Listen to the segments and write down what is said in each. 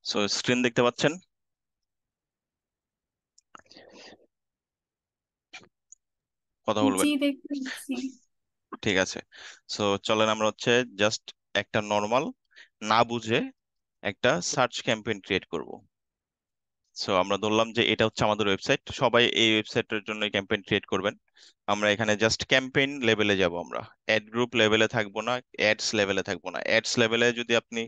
So screen দেখতে পাচ্ছেন? কথা জি, বলবেন? দেখতে পাচ্ছি। ঠিক আছে। সো চলেন আমরা হচ্ছে জাস্ট একটা নর্মাল, না বুঝে একটা সার্চ ক্যাম্পেইন ক্রিয়েট করব। সো আমরা ধরলাম যে এটা হচ্ছে আমাদের ওয়েবসাইট, সবাই এই ওয়েবসাইটের জন্য ক্যাম্পেইন ক্রিয়েট করবেন। আমরা এখানে জাস্ট ক্যাম্পেইন লেভেলে যাব, আমরা অ্যাড গ্রুপ লেভেলে থাকবো না, অ্যাডস লেভেলে থাকবো না। অ্যাডস লেভেলে যদি আপনি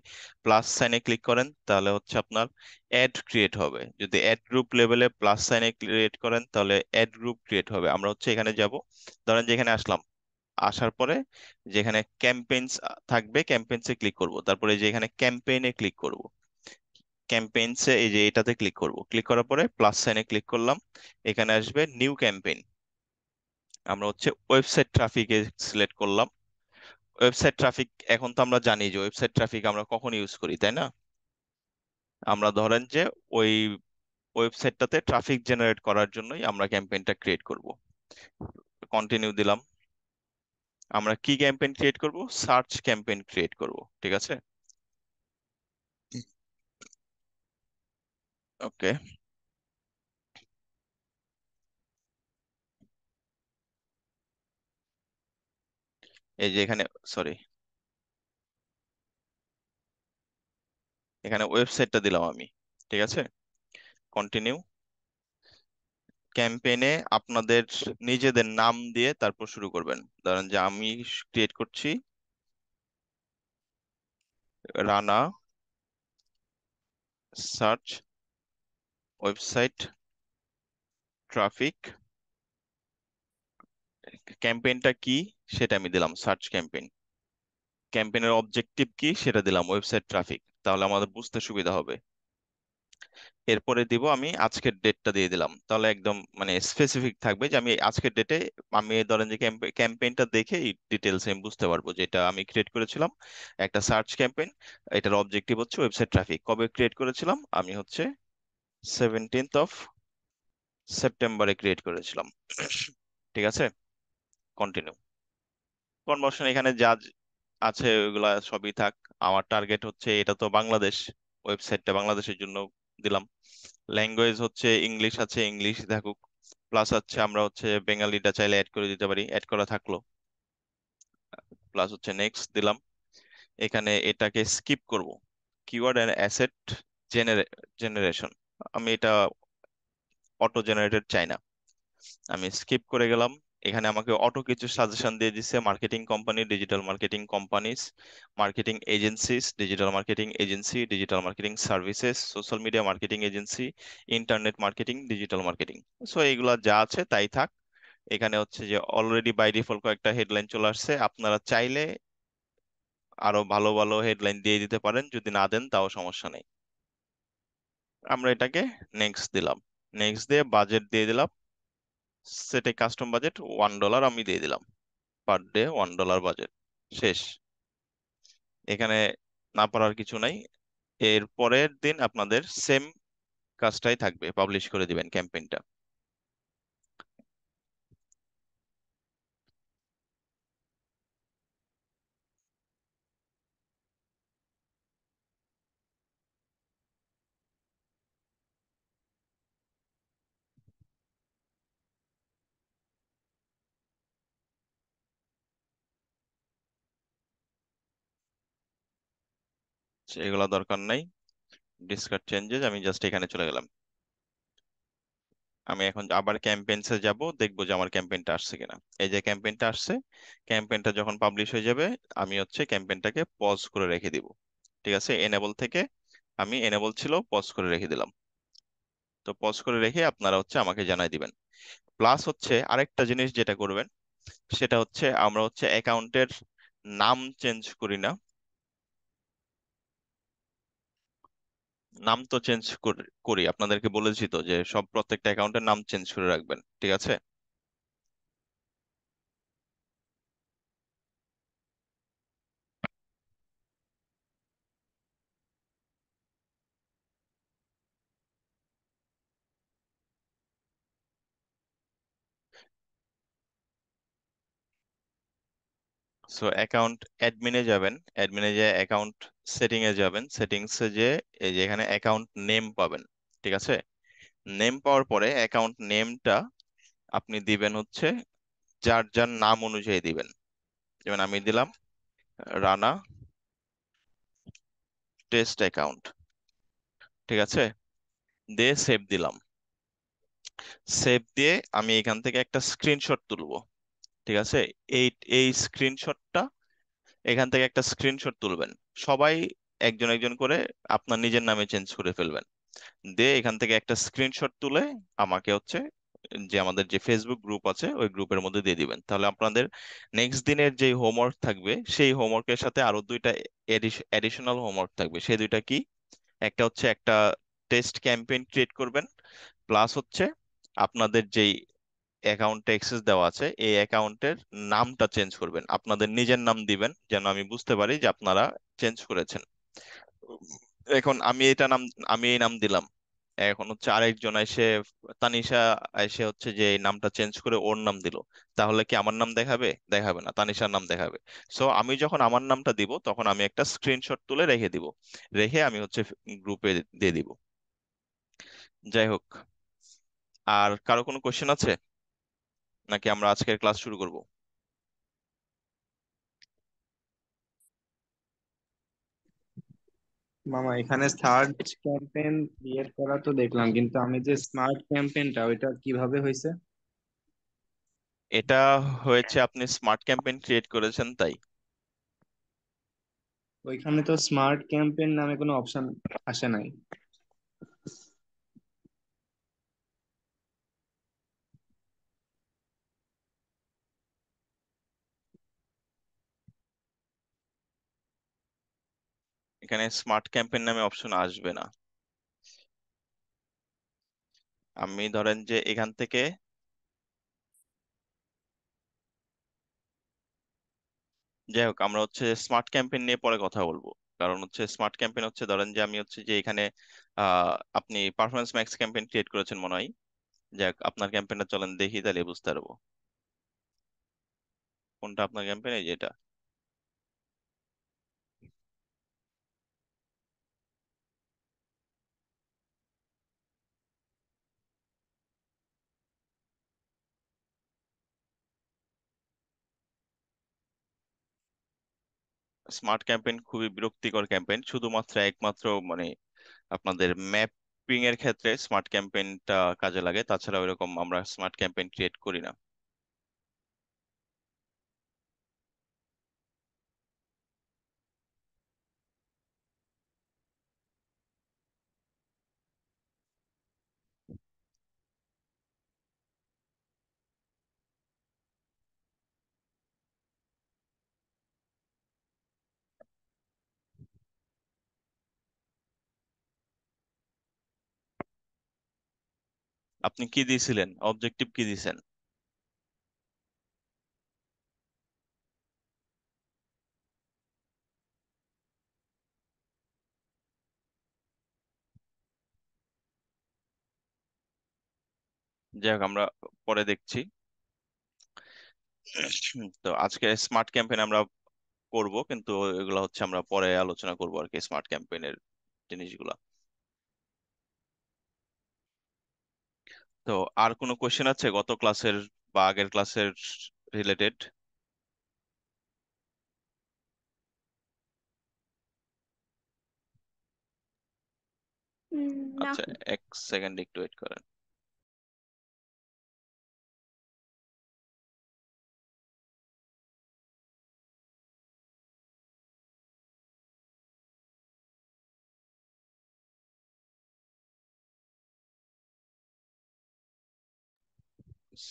প্লাস সাইনে ক্লিক করেন তাহলে হচ্ছে আপনার অ্যাড ক্রিয়েট হবে, যদি অ্যাড গ্রুপ লেভেলে প্লাস সাইনে ক্রিয়েট করেন তাহলে অ্যাড গ্রুপ ক্রিয়েট হবে। আমরা হচ্ছে এখানে যাব, ধরেন যে এখানে আসলাম, আসার পরে যেখানে ক্যাম্পেইনস থাকবে ক্যাম্পেইনসে ক্লিক করব, তারপরে যে এখানে ক্যাম্পেইনে ক্লিক করব, ক্যাম্পেইনসে এই যে এটাতে ক্লিক করব, ক্লিক করার পরে প্লাস সাইনে ক্লিক করলাম, এখানে আসবে নিউ ক্যাম্পেইন। আমরা হচ্ছে ওয়েবসাইট ট্রাফিকে সিলেক্ট করলাম। ওয়েবসাইট ট্রাফিক এখন তো আমরা জানি যে ওয়েবসাইট ট্রাফিক আমরা কখন ইউজ করি, তাই না? আমরা ধরেন যে ওই ওয়েবসাইটটাতে ট্রাফিক জেনারেট করার জন্যই আমরা ক্যাম্পেইনটা ক্রিয়েট করব। কন্টিনিউ দিলাম। আমরা কি ক্যাম্পেইন ক্রিয়েট করব? সার্চ ক্যাম্পেইন ক্রিয়েট করব, ঠিক আছে। ওকে। এই যে এখানে, সরি, এখানে ওয়েবসাইটটা দিলাম আমি, ঠিক আছে। কন্টিনিউ। ক্যাম্পেইনে আপনাদের নিজেদের নাম দিয়ে তারপর শুরু করবেন। ধরেন যে আমি ক্রিয়েট করছি রানা সার্চ ওয়েবসাইট ট্রাফিক। ক্যাম্পেইনটা কি সেটা আমি দিলাম সার্চ ক্যাম্পেইন। ক্যাম্পেইনের অবজেক্টিভ কি সেটা দিলাম ওয়েবসাইট ট্রাফিক, তাহলে আমাদের বুঝতে সুবিধা হবে। এরপরে দিব আমি আজকের ডেটটা দিয়ে দিলাম, তাহলে একদম মানে স্পেসিফিক থাকবে যে আমি আজকের ডেটে, আমি ধরেন যে ক্যাম্পেইনটা দেখে ডিটেলস আমি বুঝতে পারবো যে এটা আমি ক্রিয়েট করেছিলাম একটা সার্চ ক্যাম্পেইন। এটার অবজেক্টিভ হচ্ছে ওয়েবসাইট ট্রাফিক। কবে ক্রিয়েট করেছিলাম? আমি হচ্ছে 17 সেপ্টেম্বরে ক্রিয়েট করেছিলাম। ঠিক আছে। কন্টিনিউ। কনভার্সন এখানে যা আছে ওইগুলা সবই থাক। আমার টার্গেট হচ্ছে, এটা তো বাংলাদেশ, ওয়েবসাইটটা বাংলাদেশের জন্য দিলাম। ল্যাঙ্গুয়েজ হচ্ছে ইংলিশ, আছে ইংলিশ থাকুক। প্লাস হচ্ছে আমরা হচ্ছে বেঙ্গালিটা চাইলে অ্যাড করে দিতে পারি, অ্যাড করা থাকলো। প্লাস হচ্ছে নেক্সট দিলাম। এখানে এটাকে স্কিপ করব, কিওয়ার্ড এন্ড অ্যাসেট জেনারেশন। আমি এটা অটো জেনারেটেড চাই না, আমি স্কিপ করে গেলাম। এখানে আমাকে অটো কিছু সাজেশন দিয়ে দিচ্ছে, marketing company, digital marketing companies, marketing agencies, digital marketing agency, digital marketing services, social media marketing agency, internet marketing, digital marketing. So এইগুলা যা আছে তাই থাক। এখানে হচ্ছে যে অলরেডি বাই ডিফল্ট কয়েকটা হেডলাইন চলে আসছে, আপনারা চাইলে আরো ভালো ভালো হেডলাইন দিয়ে দিতে পারেন, যদি না দেন তাও সমস্যা নেই। আমরা এটাকে নেক্সট দিলাম। নেক্সট দিয়ে বাজেট দিয়ে দিলাম, সেটে কাস্টম বাজেট $1 আমি দিয়ে দিলাম, পার ডে $1 বাজেট। শেষ। এখানে না পারার কিছু নাই। এর পরের দিন আপনাদের সেম কাজটাই থাকবে, পাবলিশ করে দিবেন ক্যাম্পেইনটা। এগুলো দরকার নাই, ডিসকার্ড চেঞ্জেস, আমি জাস্ট এখানে চলে গেলাম। আমি এখন আবার ক্যাম্পেইনসে যাব, দেখবো যে আমার ক্যাম্পেইনটা আসছে কিনা। এই যে ক্যাম্পেইনটা আসছে। ক্যাম্পেইনটা যখন পাবলিশ হয়ে যাবে আমি হচ্ছে ক্যাম্পেইনটাকে পজ করে রেখে দিব। ঠিক আছে, এনেবল থেকে আমি, এনেবল ছিল, পজ করে রেখে দিলাম। তো পজ করে রেখে আপনারা হচ্ছে আমাকে জানাই দিবেন। প্লাস হচ্ছে আরেকটা জিনিস যেটা করবেন, সেটা হচ্ছে আমরা হচ্ছে অ্যাকাউন্টের নাম চেঞ্জ করি না। নাম তো চেঞ্জ করি, আপনাদেরকে বলেছি তো যে সব প্রত্যেকটা অ্যাকাউন্টের নাম চেঞ্জ করে রাখবেন, ঠিক আছে। সো অ্যাকাউন্ট অ্যাডমিনে যাবেন, অ্যাডমিনে যে অ্যাকাউন্ট সেটিং এ যাবেন, সেটিংসে যে এই যে এখানে অ্যাকাউন্ট নেম পাবেন। ঠিক আছে, নেম পাওয়ার পরে অ্যাকাউন্ট নেমটা আপনি দিবেন হচ্ছে যার যার নাম অনুযায়ী দিবেন। যেমন আমি দিলাম রানা টেস্ট অ্যাকাউন্ট। ঠিক আছে, দিয়ে সেভ দিলাম। সেভ দিয়ে আমি এখান থেকে একটা স্ক্রিনশট তুলবো। ঠিক আছে, এই এই স্ক্রিনশটটা এখান থেকে একটা স্ক্রিনশট তুলবেন। সবাই একজন একজন করে আপনার নিজের নামে চেঞ্জ করে ফেলবেন। দিয়ে এখান থেকে একটা স্ক্রিনশট তুলে আমাকে হচ্ছে যে আমাদের যে ফেসবুক গ্রুপ আছে ওই গ্রুপের মধ্যে দিয়ে দিবেন। তাহলে আপনাদের নেক্সট দিনের যে হোমওয়ার্ক থাকবে সেই হোমওয়ার্কের সাথে আরো দুইটা এডিশনাল হোমওয়ার্ক থাকবে। সেই দুইটা কি? একটা হচ্ছে একটা টেস্ট ক্যাম্পেইন ক্রিয়েট করবেন, প্লাস হচ্ছে আপনাদের যেই অ্যাকাউন্টে অ্যাক্সেস দেওয়া আছে এই অ্যাকাউন্টের নামটা চেঞ্জ করবেন, আপনাদের নিজের নাম দিবেন যেন আমি বুঝতে পারি যে আপনারা চেঞ্জ করেছেন। এখন আমি এই নাম দিলাম, এখন হচ্ছে আরেকজন এসে তানিশা এসে হচ্ছে যে এই নামটা চেঞ্জ করে ওর নাম দিল, তাহলে কি আমার নাম দেখাবে? দেখাবে না, তানিশার নাম দেখাবে। সো আমি যখন আমার নামটা দিব তখন আমি একটা স্ক্রিনশট তুলে রেখে দিব, রেখে আমি হচ্ছে গ্রুপে দিয়ে দিব। যাই হোক, আর কারো কোনো কোশ্চেন আছে নাকি আমরা আজকের ক্লাস শুরু করব? মামা, এখানে সার্চ ক্যাম্পেন ক্রিয়েট করা তো দেখলাম, কিন্তু আমি যে স্মার্ট ক্যাম্পেনটা ওইটা কিভাবে হয়েছে? এটা হয়েছে আপনি স্মার্ট ক্যাম্পেইন ক্রিয়েট করেছেন তাই। ওইখানে তো স্মার্ট ক্যাম্পেন নামে কোনো অপশন আসে নাই। এখানে স্মার্ট ক্যাম্পেইন নামে অপশন আসবে না। আমি ধরেন যে এখান থেকে, যাই হোক আমরা হচ্ছে স্মার্ট ক্যাম্পেইন নিয়ে পরে কথা বলবো। কারণ হচ্ছে স্মার্ট ক্যাম্পেইন হচ্ছে ধরেন যে আমি হচ্ছে যে এখানে আপনি পারফরমেন্স ম্যাক্স ক্যাম্পেইন ক্রিয়েট করেছেন মনে হয়। যাক আপনার ক্যাম্পেইনটা চলেন দেখি, তাহলে বুঝতে পারবো কোনটা আপনার ক্যাম্পেইন। এই যেটা স্মার্ট ক্যাম্পেইন খুবই বিরক্তিকর ক্যাম্পেইন, শুধুমাত্র একমাত্র মানে আপনাদের ম্যাপিং এর ক্ষেত্রে স্মার্ট ক্যাম্পেইনটা কাজে লাগে, তাছাড়া ওইরকম আমরা স্মার্ট ক্যাম্পেইন ক্রিয়েট করি না। আপনি কি দিয়েছিলেন, অবজেক্টিভ কি দিয়েছেন? যাই হোক আমরা পরে দেখছি। তো আজকে স্মার্ট ক্যাম্পেইন আমরা করব, কিন্তু এগুলো হচ্ছে আমরা পরে আলোচনা করব আর কি, স্মার্ট ক্যাম্পেইনের জিনিসগুলা। তো আর কোনো কোশ্চেন আছে গত ক্লাসের বা আগের ক্লাসের রিলেটেড? না। আচ্ছা, এক সেকেন্ড একটু ওয়েট করেন।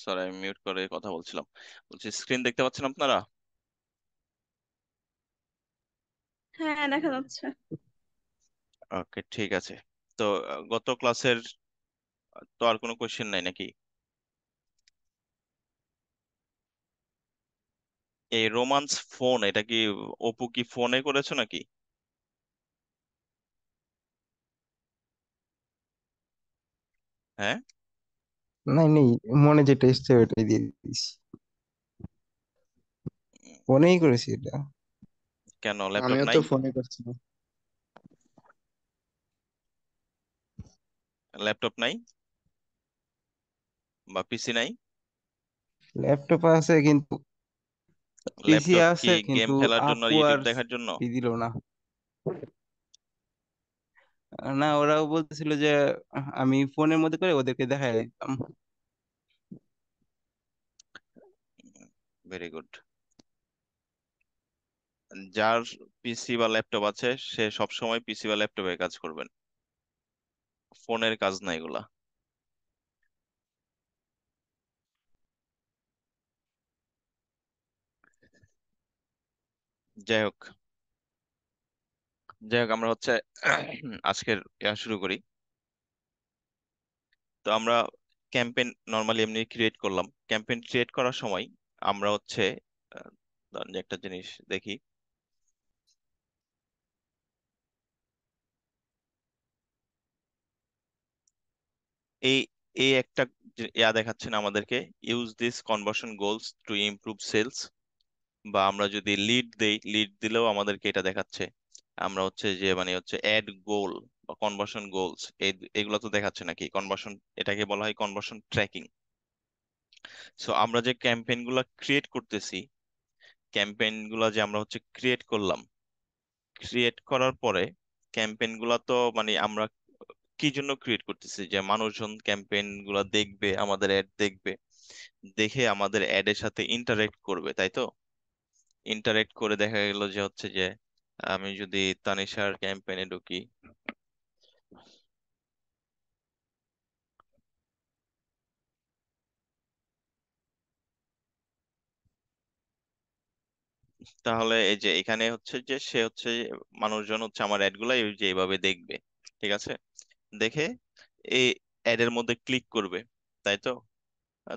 সরি, আমি মিউট করে কথা বলছিলাম। বলছি স্ক্রিন দেখতে পাচ্ছেন আপনারা? হ্যাঁ, দেখা যাচ্ছে। ওকে ঠিক আছে। তো গত ক্লাসের তো আর কোনো কোশ্চেন নাই নাকি? এই রোমান্স ফোন, এটা কি অপু কি ফোনে করেছো নাকি? হ্যাঁ, নাই নেই, মনে যেটা এসছে ওটাই দিয়ে দিস। ফোনেই করেছি এটা। কেন ল্যাপটপ আমিও নাই? তো ফোনে করছিলাম। ল্যাপটপ নাই বা পিসি নাই? ল্যাপটপ আছে কিন্তু, পিসি ল্যাপটপ কি আছে গেম কিন্তু খেলার জন্য আর আপু আর ইউটিউব দেখার জন্য? দিল না। না, ওরাও বলতেছিল যে আমি ফোনের মধ্যে করে ওদেরকে দেখাই দিতাম। Very good. যার পিসি বা ল্যাপটপ আছে সে সব সময় পিসি বা ল্যাপটপে কাজ করবেন, ফোনের কাজ না এগুলা। যাই হোক, আমরা হচ্ছে আজকের শুরু করি। তো আমরা ক্যাম্পেইন নর্মালি এমনি ক্রিয়েট করলাম। ক্যাম্পেইন ক্রিয়েট করার সময় আমরা হচ্ছে আহ, ধরেন যে একটা জিনিস দেখি, এই এই একটা দেখাচ্ছে না আমাদেরকে, use this conversion goals to improve sales. বা আমরা যদি লিড দেই, লিড দিলেও আমাদেরকে এটা দেখাচ্ছে। আমরা হচ্ছে যে মানে হচ্ছে অ্যাড গোল বা কনভার্সন গোলস, এগুলো তো দেখাচ্ছে নাকি কনভার্সন, এটাকে বলা হয় কনভার্সন ট্র্যাকিং। সো আমরা যে ক্যাম্পেইন গুলা ক্রিয়েট করতেছি, ক্যাম্পেইন গুলা যে আমরা হচ্ছে ক্রিয়েট করলাম, ক্রিয়েট করার পরে ক্যাম্পেইন গুলা তো মানে আমরা কি জন্য ক্রিয়েট করতেছি, যে মানুষজন ক্যাম্পেইন গুলা দেখবে, আমাদের অ্যাড দেখবে, দেখে আমাদের অ্যাড এর সাথে ইন্টারেক্ট করবে, তাই তো? ইন্টারেক্ট করে দেখা গেল যে হচ্ছে যে আমি যদি তানিশার ক্যাম্পেইনে ঢুকি, তাহলে এই যে এখানে হচ্ছে যে সে হচ্ছে মানুষজন হচ্ছে আমার অ্যাড গুলা এই যে এইভাবে দেখবে, ঠিক আছে? দেখে এই অ্যাড এর মধ্যে ক্লিক করবে, তাই তো?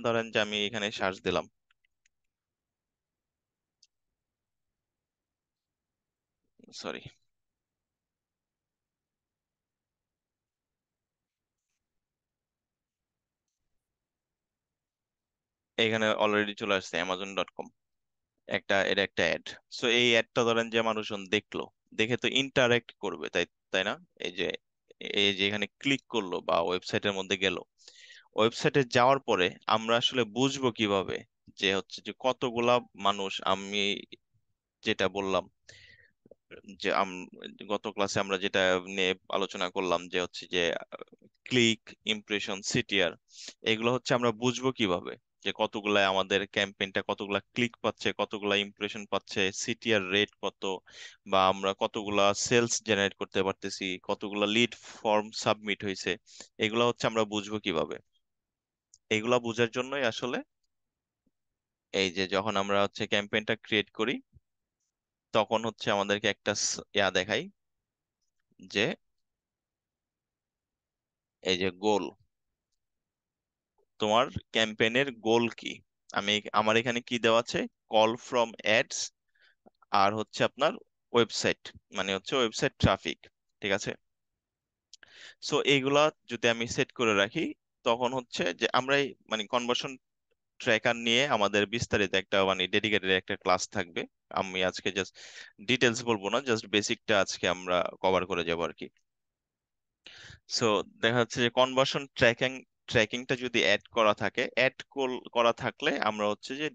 ধরেন যে আমি এখানে সার্চ দিলাম, সরি, এখানে অলরেডি চলে আসছে Amazon.com, এটা একটা অ্যাড। সো এই অ্যাডটা ধরেন যে মানুষজন দেখলো, দেখে তো ইন্টারেক্ট করবে, তাই তাই না? এই যে এখানে ক্লিক করলো বা ওয়েবসাইটের মধ্যে গেল, ওয়েবসাইটে যাওয়ার পরে আমরা আসলে বুঝবো কিভাবে যে হচ্ছে যে কতগুলা মানুষ, আমি যেটা বললাম যে গত ক্লাসে আমরা যেটা নিয়ে আলোচনা করলাম যে হচ্ছে যে ক্লিক, ইমপ্রেশন, সিটিআর, এগুলো হচ্ছে আমরা বুঝবো কিভাবে যে কতগুলা আমাদের ক্যাম্পেইনটা কতগুলা ক্লিক পাচ্ছে, কতগুলা ইমপ্রেশন পাচ্ছে, সিটিআর রেট কত, বা আমরা কতগুলা সেলস জেনারেট করতে পারতেছি, কতগুলা লিড ফর্ম সাবমিট হয়েছে, এগুলো হচ্ছে আমরা বুঝবো কিভাবে? এগুলা বোঝার জন্যই আসলে এই যে যখন আমরা হচ্ছে ক্যাম্পেইনটা ক্রিয়েট করি, তখন হচ্ছে আমাদেরকে একটা দেখাই যে এই যে গোল, তোমার ক্যাম্পেইনের গোল কি। আমার এখানে কি দেওয়া আছে, কল ফ্রম অ্যাডস, আর হচ্ছে আপনার ওয়েবসাইট, মানে হচ্ছে ওয়েবসাইট ট্রাফিক, ঠিক আছে? সো এইগুলা যদি আমি সেট করে রাখি, তখন হচ্ছে যে আমরা মানে কনভার্সন ট্র্যাকার নিয়ে আমাদের বিস্তারিত একটা মানে ডেডিকেটেড একটা ক্লাস থাকবে। আমি আজকে জাস্ট ডিটেলস বলবো না, জাস্ট বেসিকটা আজকে আমরা কভার করে যাবো আর কি। সো দেখা যাচ্ছে যে কনভার্সন ট্র্যাকিংটা যদি অ্যাড করা থাকে, করা থাকলে আমরা হচ্ছে যে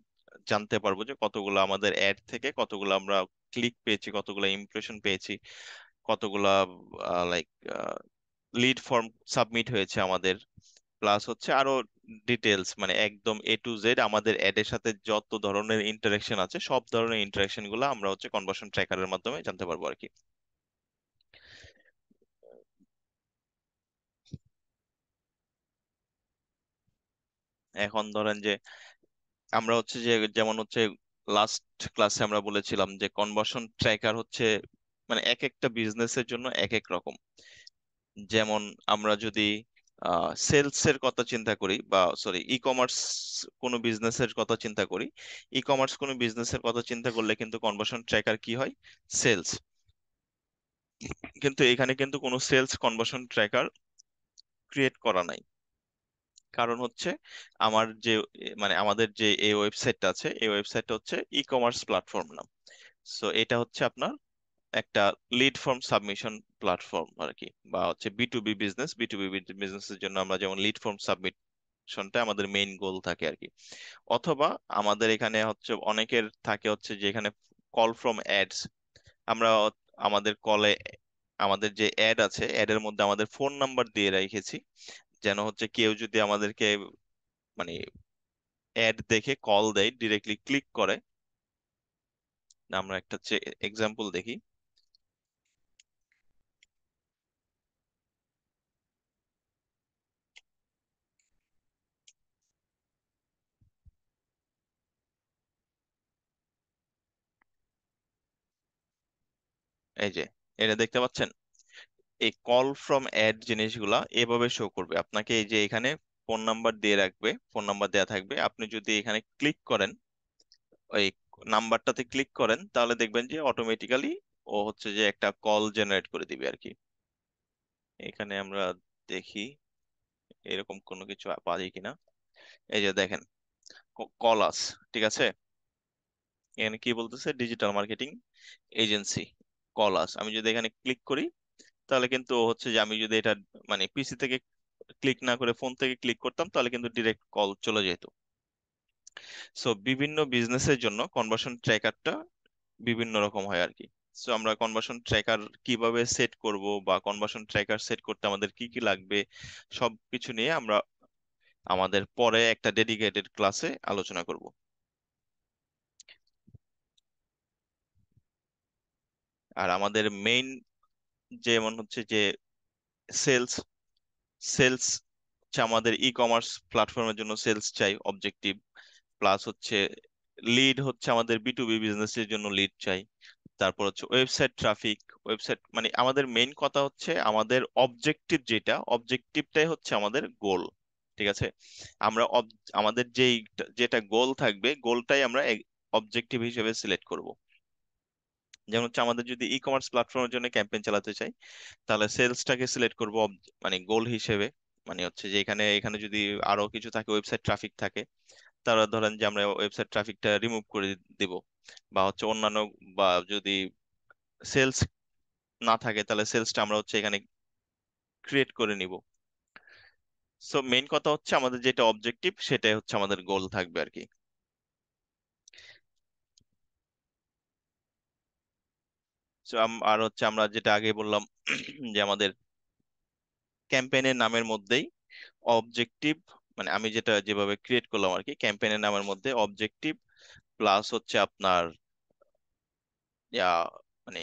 জানতে পারবো যে কতগুলো আমাদের অ্যাড থেকে কতগুলো আমরা ক্লিক পেয়েছি, কতগুলো ইমপ্রেশন পেয়েছি, কতগুলা লাইক লিড ফর্ম সাবমিট হয়েছে আমাদের, প্লাস হচ্ছে আরো ডিটেলস, মানে একদম A to Z আমাদের অ্যাড এর সাথে যত ধরনের ইন্টারাকশন আছে সব ধরনের ইন্টারাকশন গুলো আমরা হচ্ছে কনভার্সন ট্র্যাকারের মাধ্যমে জানতে পারবো আর কি। এখন ধরেন যে আমরা হচ্ছে যে যেমন হচ্ছে লাস্ট ক্লাসে আমরা বলেছিলাম যে কনভার্সন ট্র্যাকার হচ্ছে মানে এক একটা বিজনেসের জন্য এক এক রকম। যেমন আমরা যদি সেলস এর কথা চিন্তা করি, বা সরি ই কমার্স কোনো বিজনেসের কথা চিন্তা করি, ই কমার্স কোনো বিজনেসের কথা চিন্তা করলে কিন্তু কনভার্সন ট্র্যাকার কি হয়, সেলস। কিন্তু এখানে কিন্তু কোনো সেলস কনভার্সন ট্র্যাকার ক্রিয়েট করা নাই। কারণ হচ্ছে আমার যে মানে আমাদের যে এই ওয়েবসাইটটা আছে, এই ওয়েবসাইটটা হচ্ছে ই কমার্স প্ল্যাটফর্ম নাম। সো এটা হচ্ছে আপনার একটা লিড ফর্ম সাবমিশন প্ল্যাটফর্ম আর কি, বা হচ্ছে বি বিজনেস, বিজনেসের জন্য আমরা যেমন লিড ফর্ম সাবমিশনটা আমাদের মেইন গোল থাকে আর কি। অথবা আমাদের এখানে হচ্ছে অনেকের থাকে হচ্ছে যে এখানে কল ফ্রম অ্যাডস, আমরা আমাদের কলে আমাদের যে অ্যাড আছে অ্যাডের মধ্যে আমাদের ফোন নাম্বার দিয়ে রেখেছি, যেন হচ্ছে কেউ যদি আমাদেরকে মানে অ্যাড দেখে কল দেয়, ডিরেক্টলি ক্লিক করে। আমরা একটা এক্সাম্পল দেখি। এই যে এটা দেখতে পাচ্ছেন, এই কল ফ্রম অ্যাড জিনিসগুলা এভাবে শো করবে আপনাকে। এই যে এখানে ফোন নাম্বার দিয়ে রাখবে, ফোন নাম্বার দেয়া থাকবে, আপনি যদি এখানে ক্লিক করেন, ওই নাম্বারটাতে ক্লিক করেন, তাহলে দেখবেন যে অটোমেটিক্যালি ও হচ্ছে যে একটা কল জেনারেট করে দিবে আর কি। এখানে আমরা দেখি এরকম কোনো কিছু পাই কিনা। এই যে দেখেন, কলাস, ঠিক আছে, এখানে কি বলতেছে, ডিজিটাল মার্কেটিং এজেন্সি কলাস। আমি যদি এখানে ক্লিক করি, তাহলে কিন্তু হচ্ছে যে আমি যদি এটা মানে পিসি থেকে ক্লিক না করে ফোন থেকে ক্লিক করতাম, তাহলে কিন্তু ডিরেক্ট কল চলে যেত। সো বিভিন্ন বিজনেসের জন্য কনভার্সন ট্র্যাকারটা বিভিন্ন রকম হয় আর কি। সো আমরা কনভার্সন ট্র্যাকার কিভাবে সেট করব, বা কনভার্সন ট্র্যাকার সেট করতে আমাদের কি কি লাগবে, সবকিছু নিয়ে আমরা আমাদের পরে একটা ডেডিকেটেড ক্লাসে আলোচনা করব। আর আমাদের মেইন যেমন হচ্ছে যে সেলস, সেলস হচ্ছে আমাদের ই কমার্স প্ল্যাটফর্মের জন্য সেলস চাই অবজেক্টিভ, প্লাস হচ্ছে লিড হচ্ছে আমাদের বি বিজনেসের জন্য লিড চাই। তারপর হচ্ছে ওয়েবসাইট ট্রাফিক, ওয়েবসাইট মানে আমাদের মেইন কথা হচ্ছে আমাদের অবজেক্টিভ, যেটা অবজেক্টিভটাই হচ্ছে আমাদের গোল। ঠিক আছে, আমরা আমাদের যেটা গোল থাকবে, গোলটাই আমরা অবজেক্টিভ হিসেবে সিলেক্ট করব। যেমন হচ্ছে আমাদের যদি ই কমার্স প্ল্যাটফর্মের জন্য ক্যাম্পেইন চালাতে চাই, তাহলে সেলসটাকে সিলেক্ট করব মানে গোল হিসেবে। মানে হচ্ছে যে এখানে এখানে যদি আরো কিছু থাকে, ওয়েবসাইট ট্রাফিক থাকে, তাহলে ধরেন যে আমরা ওয়েবসাইট ট্রাফিকটা রিমুভ করে দিব, বা হচ্ছে অন্যান্য, বা যদি সেলস না থাকে তাহলে সেলসটা আমরা হচ্ছে এখানে ক্রিয়েট করে নিব। সো মেইন কথা হচ্ছে আমাদের যেটা অবজেক্টিভ সেটাই হচ্ছে আমাদের গোল থাকবে আর কি। সো আর হচ্ছে আমরা যেটা আগে বললাম যে আমাদের ক্যাম্পেইনের নামের মধ্যেই অবজেক্টিভ, মানে আমি যেটা যেভাবে ক্রিয়েট করলাম আর কি, ক্যাম্পেইনের নামের মধ্যে অবজেক্টিভ প্লাস হচ্ছে আপনার ইয়া মানে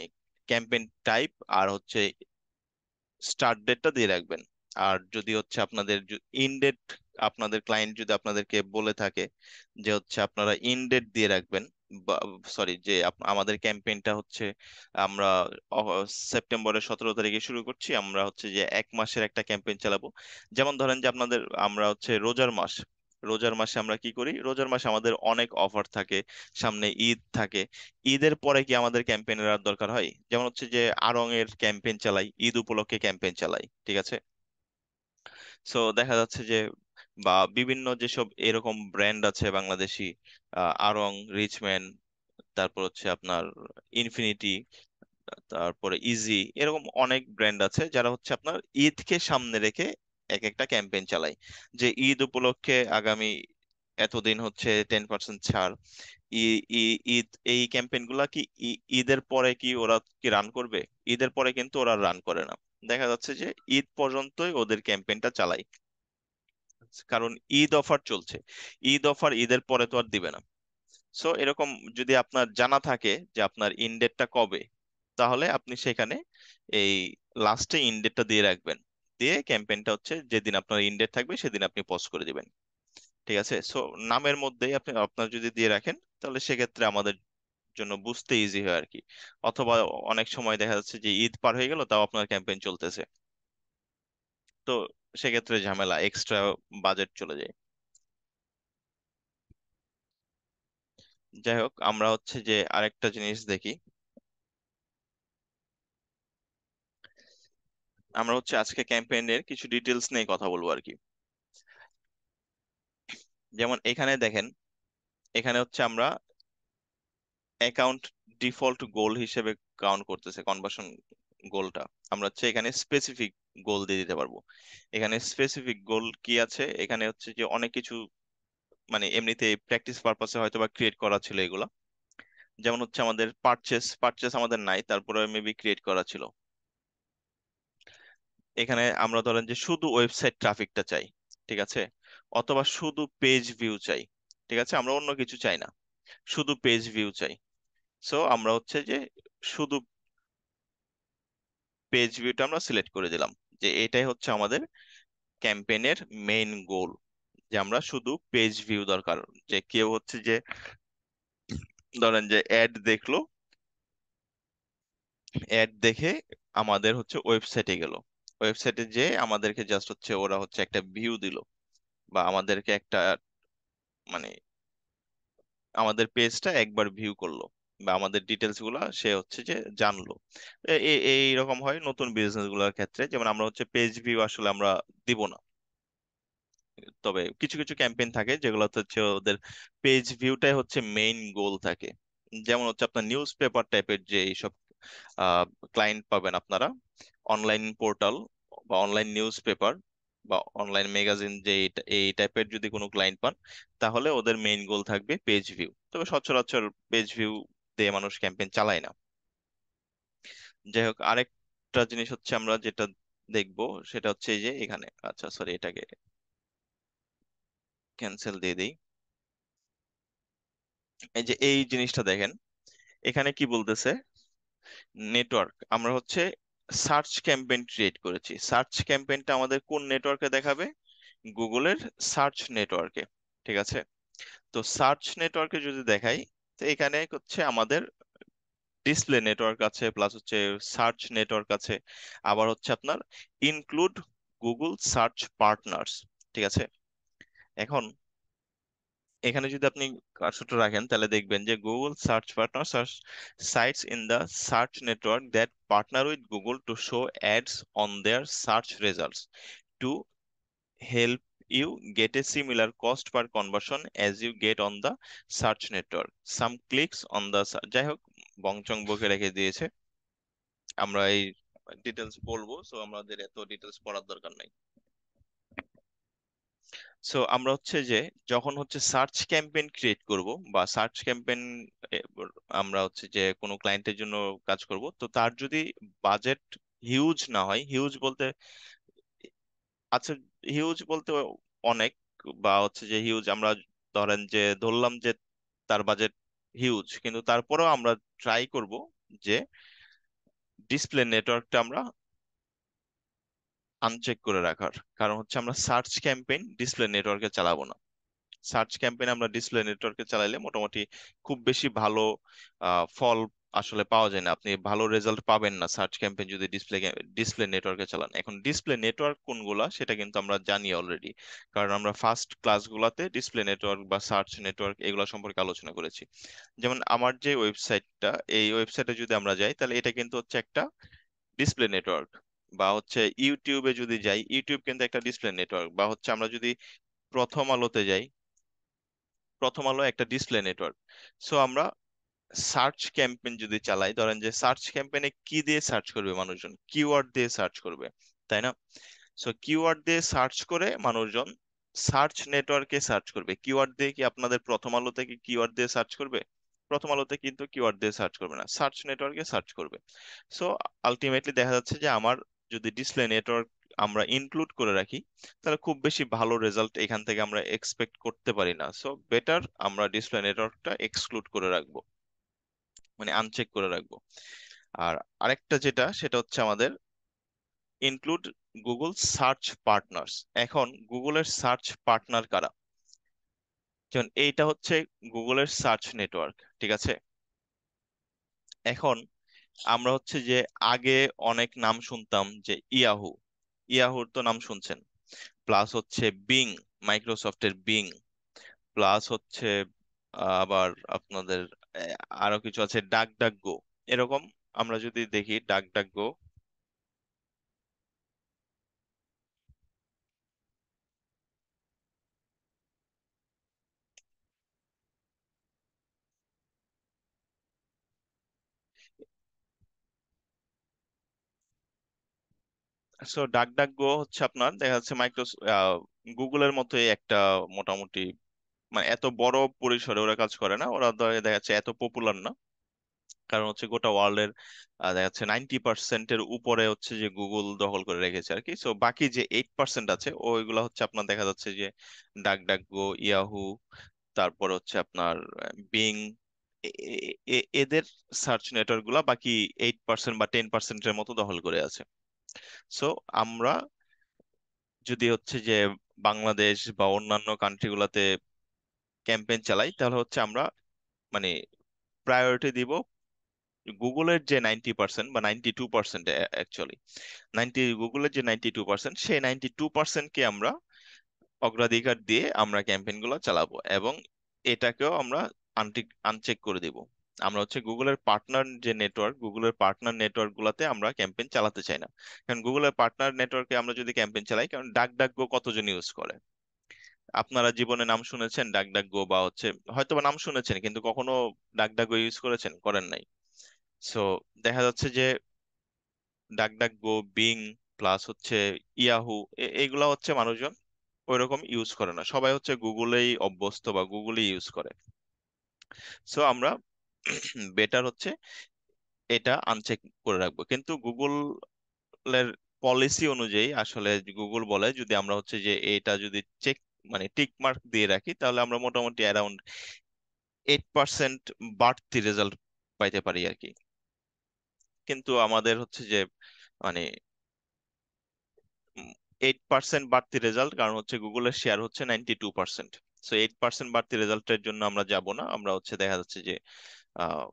ক্যাম্পেইন টাইপ, আর হচ্ছে স্টার্ট ডেটটা দিয়ে রাখবেন। আর যদি হচ্ছে আপনাদের ইন ডেট, আপনাদের ক্লায়েন্ট যদি আপনাদেরকে বলে থাকে যে হচ্ছে আপনারা ইন ডেট দিয়ে রাখবেন, সরি, যে আমাদের ক্যাম্পেইনটা হচ্ছে আমরা সেপ্টেম্বরের 17 তারিখে শুরু করছি, আমরা হচ্ছে যে 1 মাসের একটা ক্যাম্পেইন চালাবো। যেমন ধরেন যে আপনাদের আমরা হচ্ছে রোজার মাস, রোজার মাসে আমরা কি করি, রোজার মাসে আমাদের অনেক অফার থাকে, সামনে ঈদ থাকে। ঈদের পরে কি আমাদের ক্যাম্পেইনের আর দরকার হয়? যেমন হচ্ছে যে আড়ং এর ক্যাম্পেইন চালাই, ঈদ উপলক্ষে ক্যাম্পেইন চালাই, ঠিক আছে। সো দেখা যাচ্ছে যে, বা বিভিন্ন যেসব এরকম ব্র্যান্ড আছে বাংলাদেশি, আড়ং, রিচম্যান, তারপর হচ্ছে আপনার ইনফিনিটি, তারপরে ইজি, এরকম অনেক ব্র্যান্ড আছে যারা হচ্ছে আপনার ঈদকে সামনে রেখে এক একটা ক্যাম্পেইন চালায়, যে ঈদ উপলক্ষে আগামী এতদিন হচ্ছে 10% ছাড়। ঈদ, এই ক্যাম্পেইন গুলা কি ঈদের পরে কি ওরা কি রান করবে? ঈদের পরে কিন্তু ওরা রান করে না। দেখা যাচ্ছে যে ঈদ পর্যন্তই ওদের ক্যাম্পেইনটা চালায়, কারণ ঈদ অফার চলছে। ঈদ অফার ঈদের পরে তো আর দিবে না। সো এরকম যদি আপনার জানা থাকে যে আপনার ইনডেটটা কবে, তাহলে আপনি সেখানে এই লাস্টে ইনডেটটা দিয়ে রাখবেন, দিয়ে ক্যাম্পেইনটা হচ্ছে যেদিন আপনার ইনডেট থাকবে সেদিন আপনি পোস্ট করে দিবেন। ঠিক আছে, সো নামের মধ্যেই আপনি আপনার যদি দিয়ে রাখেন, তাহলে সেক্ষেত্রে আমাদের জন্য বুঝতে ইজি হয় আর কি। অথবা অনেক সময় দেখা যাচ্ছে যে ঈদ পার হয়ে গেল, তাও আপনার ক্যাম্পেইন চলতেছে, তো সেক্ষেত্রে ঝামেলা, এক্সট্রা বাজেট চলে যায়। যাই হোক, আমরা হচ্ছে যে আরেকটা জিনিস দেখি। আমরা হচ্ছে আজকে ক্যাম্পেইনের কিছু ডিটেলস নিয়ে কথা বলবো আর কি। যেমন এখানে দেখেন, এখানে হচ্ছে আমরা অ্যাকাউন্ট ডিফল্ট গোল হিসেবে কাউন্ট করতেছে কনভার্সন গোলটা। আমরা হচ্ছে এখানে স্পেসিফিক গোল দিয়ে দিতে পারবো। এখানে স্পেসিফিক গোল কি আছে, এখানে হচ্ছে যে অনেক কিছু মানে এমনিতে প্র্যাকটিস পারপাসে হয়তো বা ক্রিয়েট করা ছিল এগুলা। যেমন হচ্ছে আমাদের পারচেস আমাদের নাই, তারপরে মেবি ক্রিয়েট করা ছিল। এখানে আমরা ধরেন যে শুধু ওয়েবসাইট ট্রাফিকটা চাই, ঠিক আছে, অথবা শুধু পেজ ভিউ চাই, ঠিক আছে, আমরা অন্য কিছু চাই না, শুধু পেজ ভিউ চাই। সো আমরা হচ্ছে যে শুধু পেজ ভিউটা আমরা সিলেক্ট করে দিলাম, যে এটাই হচ্ছে আমাদের ক্যাম্পেইনের মেইন গোল, যে আমরা শুধু পেজ ভিউ দরকার। যে কেউ হচ্ছে যে ধরেন যে অ্যাড দেখলো, অ্যাড দেখে আমাদের হচ্ছে ওয়েবসাইটে গেল, ওয়েবসাইটে যে আমাদেরকে জাস্ট হচ্ছে ওরা হচ্ছে একটা ভিউ দিল, বা আমাদেরকে একটা মানে আমাদের পেজটা একবার ভিউ করলো, বা আমাদের ডিটেলস গুলা সে হচ্ছে যে জানলো। এইরকম হয় নতুন বিজনেস গুলোর ক্ষেত্রে, যেমন আমরা হচ্ছে পেজ ভিউ আসলে আমরা দিব না। তবে কিছু কিছু ক্যাম্পেইন থাকে যেগুলোতে হচ্ছে ওদের পেজ ভিউটাই হচ্ছে মেইন গোল থাকে। যেমন হচ্ছে আপনার নিউজ পেপার টাইপের যে এইসব ক্লায়েন্ট পাবেন আপনারা, অনলাইন পোর্টাল বা অনলাইন নিউজ পেপার বা অনলাইন ম্যাগাজিন, যে এই টাইপের যদি কোনো ক্লায়েন্ট পান, তাহলে ওদের মেইন গোল থাকবে পেজ ভিউ। তবে সচরাচর পেজ ভিউ দিয়ে মানুষ ক্যাম্পেইন চালায় না। যাই হোক, আরেকটা জিনিস হচ্ছে আমরা যেটা দেখবো সেটা হচ্ছে এই যে এখানে, আচ্ছা সরি, এটাকে ক্যান্সেল দিয়ে দিই। এই যে এই জিনিসটা দেখেন, এখানে কি বলতেছে, নেটওয়ার্ক। আমরা হচ্ছে সার্চ ক্যাম্পেইন ক্রিয়েট করেছি, সার্চ ক্যাম্পেইনটা আমাদের কোন নেটওয়ার্কে দেখাবে, গুগলের সার্চ নেটওয়ার্কে, ঠিক আছে। তো সার্চ নেটওয়ার্কে যদি দেখাই, তো এখানে হচ্ছে আমাদের ডিসপ্লে নেটওয়ার্ক আছে, প্লাস হচ্ছে সার্চ নেটওয়ার্ক আছে, আবার হচ্ছে আপনার ইনক্লুড গুগল সার্চ পার্টনার্স, ঠিক আছে। এখন এখানে যদি আপনি কার্সরটা রাখেন, তাহলে দেখবেন যে গুগল সার্চ পার্টনার্স আর sites in the search network that partner with Google to show ads on their search results to help you get a similar cost per conversion as you get on the search network. Some clicks on the যাই হোক, বংচং বকে রেখে দিয়েছে। আমরা এই details বলবো, so আমাদের এত ডিটেলস পড়ার দরকার নাই। সো আমরা হচ্ছে যে যখন হচ্ছে সার্চ ক্যাম্পেইন ক্রিয়েট করব, বা সার্চ ক্যাম্পেইন আমরা হচ্ছে যে কোনো ক্লায়েন্টের জন্য কাজ করব, তো তার যদি বাজেট হিউজ না হয়, হিউজ বলতে আচ্ছা, হিউজ বলতে অনেক, বা হচ্ছে যে হিউজ আমরা ধরেন যে ধরলাম যে তার বাজেট হিউজ, কিন্তু তারপরেও আমরা ট্রাই করব যে ডিসপ্লে নেটওয়ার্কটা আমরা আনচেক করে রাখার। কারণ হচ্ছে আমরা সার্চ ক্যাম্পেইন ডিসপ্লে নেটওয়ার্কে চালাবো না। সার্চ ক্যাম্পেইন আমরা ডিসপ্লে নেটওয়ার্কে চালাইলে মোটামুটি খুব বেশি ভালো ফল আসলে পাওয়া যায় না, আপনি ভালো রেজাল্ট পাবেন না সার্চ ক্যাম্পেইন যদি ডিসপ্লে নেটওয়ার্কে চালান। এখন ডিসপ্লে নেটওয়ার্ক কোনগুলা সেটা কিন্তু আমরা জানি অলরেডি, কারণ আমরা ফার্স্ট ক্লাসগুলোতে ডিসপ্লে নেটওয়ার্ক বা সার্চ নেটওয়ার্ক এগুলো সম্পর্কে আলোচনা করেছি। যেমন আমার যে ওয়েবসাইটটা, এই ওয়েবসাইটে যদি আমরা যাই, তাহলে এটা কিন্তু হচ্ছে একটা ডিসপ্লে নেটওয়ার্ক। বা হচ্ছে ইউটিউবে যদি যাই, ইউটিউব কিন্তু একটা ডিসপ্লে নেটওয়ার্ক। বা হচ্ছে আমরা যদি প্রথম আলোতে যাই, প্রথম আলো একটা ডিসপ্লে নেটওয়ার্ক। সো আমরা সার্চ ক্যাম্পেইন যদি চালাই, ধরেন যে সার্চ ক্যাম্পেইনে কি দিয়ে সার্চ করবে মানুষজন, কিওয়ার্ড দিয়ে সার্চ করবে, তাই না। সো কিওয়ার্ড দিয়ে সার্চ করে মানুষজন সার্চ নেটওয়ার্কে সার্চ করবে। কিওয়ার্ড দিয়ে কি আপনাদের প্রথম আলোতে কি কিওয়ার্ড দিয়ে সার্চ করবে? প্রথম আলোতে কিন্তু কিওয়ার্ড দিয়ে সার্চ করবে না, সার্চ নেটওয়ার্কে সার্চ করবে। সো আলটিমেটলি দেখা যাচ্ছে যে আমার যদি ডিসপ্লে নেটওয়ার্ক আমরা ইনক্লুড করে রাখি, তাহলে খুব বেশি ভালো রেজাল্ট এখান থেকে আমরা এক্সপেক্ট করতে পারি না। সো বেটার আমরা ডিসপ্লে নেটওয়ার্কটা এক্সক্লুড করে রাখবো, মানে আনচেক করে রাখবো। আর আরেকটা যেটা, সেটা হচ্ছে আমাদের ইনক্লুড গুগল সার্চ পার্টনার্স। এখন গুগলের সার্চ পার্টনার কারা? যেমন এইটা হচ্ছে গুগলের সার্চ নেটওয়ার্ক, ঠিক আছে। এখন আমরা হচ্ছে যে আগে অনেক নাম শুনতাম, যে ইয়াহু, ইয়াহুর তো নাম শুনছেন, প্লাস হচ্ছে বিং, মাইক্রোসফটের বিং, প্লাস হচ্ছে আবার আপনাদের আরো কিছু আছে, ডাক ডাক গো, এরকম। আমরা যদি দেখি ডাক ডাক গো, সো ডাক ডাক গো হচ্ছে আপনার দেখা যাচ্ছে গুগলের মতোই একটা মোটামুটি, মানে এত বড় পরিসরে ওরা কাজ করে না, ওরা দেখা যাচ্ছে এত পপুলার না। কারণ হচ্ছে গোটা ওয়ার্ল্ডের দেখা যাচ্ছে 90%-এর উপরে হচ্ছে যে গুগল দখল করে রেখেছে আর কি। সো বাকি যে 8% আছে ওইগুলা হচ্ছে আপনার দেখা যাচ্ছে যে ডাক ডাক গো, ইয়াহু, তারপর হচ্ছে আপনার বিং, এদের সার্চ নেটওয়ার্ক গুলা বাকি 8% বা 10%-এর মতো দখল করে আছে। সো আমরা যদি হচ্ছে যে বাংলাদেশ বা অন্যান্য কান্ট্রি গুলাতে ক্যাম্পেইন চালাই, তাহলে হচ্ছে আমরা মানে প্রায়োরিটি দিব গুগলের যে 90% বা 92%, অ্যাকচুয়ালি গুগলের যে 92%, সেই 92%কে আমরা অগ্রাধিকার দিয়ে আমরা ক্যাম্পেইন গুলো চালাবো, এবং এটাকেও আমরা আনচেক করে দিব। আমরা হচ্ছে গুগলের পার্টনার নেটওয়ার্ক গুলাতে আমরা ক্যাম্পেইন চালাতে চাই না। কারণ গুগলের পার্টনার নেটওয়ার্কে আমরা যদি ক্যাম্পেইন চালাই, কারণ ডাক ডাক গো কতজন ইউজ করে? আপনারা জীবনে নাম শুনেছেন ডাক ডাক গো, বা হচ্ছে হয়তো বা নাম শুনেছেন কিন্তু কখনো ডাক ডাক গো ইউজ করেছেন? করেন নাই। সো দেখা যাচ্ছে যে ডাকডাকগো, বিং প্লাস হচ্ছে ইয়াহু, এইগুলা হচ্ছে মানুষজন ওইরকম ইউজ করে না, সবাই হচ্ছে গুগলেই অভ্যস্ত বা গুগলই ইউজ করে। সো আমরা বেটার হচ্ছে এটা আনচেক করে রাখবো। কিন্তু গুগলের পলিসি অনুযায়ী আসলে গুগল বলে যদি আমরা হচ্ছে যে এটা যদি চেক মানে টিক মার্ক দিয়ে রাখি, তাহলে আমরা মোটামুটি অ্যারাউন্ড 8% বাড়তি রেজাল্ট পাইতে পারি আর কি। কিন্তু আমাদের হচ্ছে যে মানে 8% বাড়তি রেজাল্ট, কারণ হচ্ছে গুগলের শেয়ার হচ্ছে 92%। সো 8% বাড়তি রেজাল্টের জন্য আমরা যাব না, আমরা হচ্ছে দেখা যাচ্ছে যে আহ,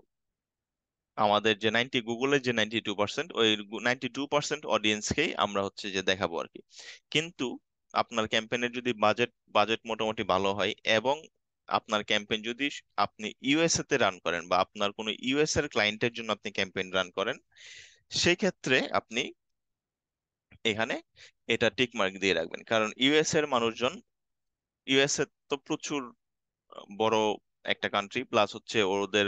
আমাদের যে গুগলের যে 92%, ওই 92% অডিয়েন্সকেই আমরা হচ্ছে যে দেখাবো আর কি। কিন্তু আপনার ক্যাম্পেইনের যদি বাজেট মোটামুটি ভালো হয়, এবং আপনার ক্যাম্পেইন যদি আপনি ইউএসএ তে রান করেন, বা আপনার কোনো ইউএস এর ক্লায়েন্টের জন্য আপনি ক্যাম্পেইন রান করেন, সেই ক্ষেত্রে আপনি এখানে এটা টিক মার্ক দিয়ে রাখবেন। কারণ ইউএস এর মানুষজন, ইউএসএ তো প্রচুর বড় একটা কান্ট্রি, প্লাস হচ্ছে ওদের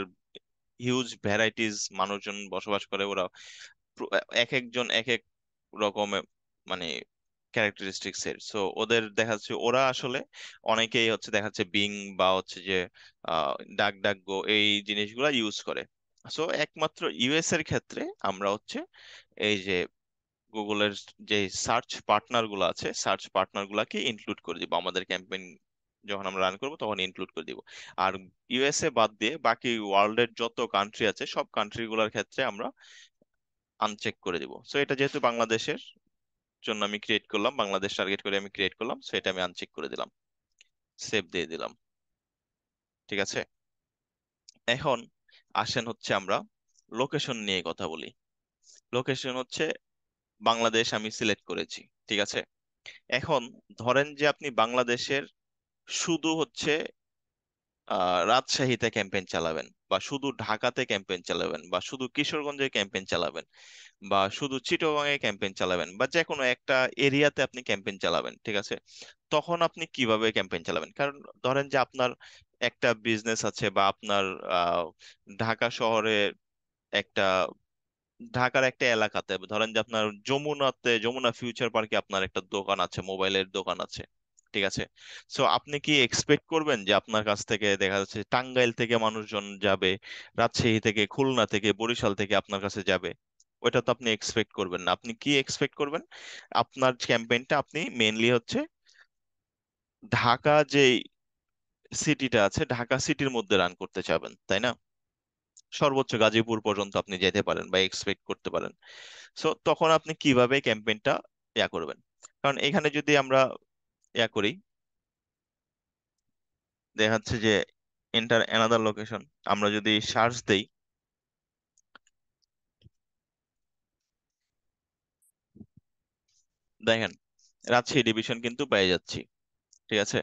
হিউজ ভ্যারাইটিস মানুষজন বসবাস করে। ওরা প্র- এক একজন এক এক রকমের মানে ক্যারেক্টারিস্টিক্স এর। সো ওদের দেখা যাচ্ছে ওরা আসলে অনেকেই হচ্ছে দেখা যাচ্ছে বিং বা হচ্ছে যে ডাক ডাক গো এই জিনিসগুলা ইউজ করে। সো একমাত্র ইউএস এর ক্ষেত্রে আমরা হচ্ছে এই যে গুগলের যে সার্চ পার্টনার গুলাকে ইনক্লুড করে দিব আমাদের ক্যাম্পেইন। যখন আমরা রান করব তখন ইনক্লুড করে দিব। আর ইউএসএ বাদ দিয়ে বাকি ওয়ার্ল্ডের যত কান্ট্রি আছে সব কান্ট্রি গুলার ক্ষেত্রে আমরা আনচেক করে দিব। সো এটা যেহেতু বাংলাদেশের জন্য আমি ক্রিয়েট করলাম, বাংলাদেশ টার্গেট করে আমি ক্রিয়েট করলাম, সো এটা আমি আনচেক করে দিলাম, সেভ দিয়ে দিলাম। ঠিক আছে। এখন আসেন হচ্ছে আমরা লোকেশন নিয়ে কথা বলি। লোকেশন হচ্ছে বাংলাদেশ আমি সিলেক্ট করেছি। ঠিক আছে। এখন ধরেন যে আপনি বাংলাদেশের শুধু হচ্ছে রাজশাহীতে ক্যাম্পেইন চালাবেন, বা শুধু ঢাকাতে ক্যাম্পেইন চালাবেন, বা শুধু কিশোরগঞ্জে ক্যাম্পেইন চালাবেন, বা শুধু চিটাগংয়ে ক্যাম্পেইন চালাবেন, বা যে কোনো একটা এরিয়াতে আপনি ক্যাম্পেইন চালাবেন। ঠিক আছে। তখন আপনি কিভাবে ক্যাম্পেইন চালাবেন? কারণ ধরেন যে আপনার একটা বিজনেস আছে, বা আপনার আহ, ঢাকা শহরে একটা ঢাকার একটা এলাকাতে ধরেন যে আপনার যমুনা ফিউচার পার্কে আপনার একটা দোকান আছে, মোবাইলের দোকান আছে। ঠিক আছে। সো আপনি কি এক্সপেক্ট করবেন যে আপনার কাছ থেকে দেখা যাচ্ছে টাঙ্গাইল থেকে মানুষজন যাবে, রাজশাহী থেকে, খুলনা থেকে, বরিশাল থেকে আপনার কাছে যাবে? ওইটা তো আপনি এক্সপেক্ট করবেন না। আপনি কি এক্সপেক্ট করবেন? আপনার ক্যাম্পেইনটা আপনি মেইনলি হচ্ছে ঢাকা যে সিটিটা আছে, ঢাকা সিটির মধ্যে রান করতে চাবেন, তাই না? সর্বোচ্চ গাজীপুর পর্যন্ত আপনি যেতে পারেন বা এক্সপেক্ট করতে পারেন। সো তখন আপনি কিভাবে ক্যাম্পেইনটা করবেন? কারণ এখানে যদি আমরা করি, দেখা যাচ্ছে যে এন্টার অ্যানাদার লোকেশন, আমরা যদি সার্চ দেই, দেখেন রাজশাহী ডিভিশন কিন্তু পেয়ে যাচ্ছি। ঠিক আছে।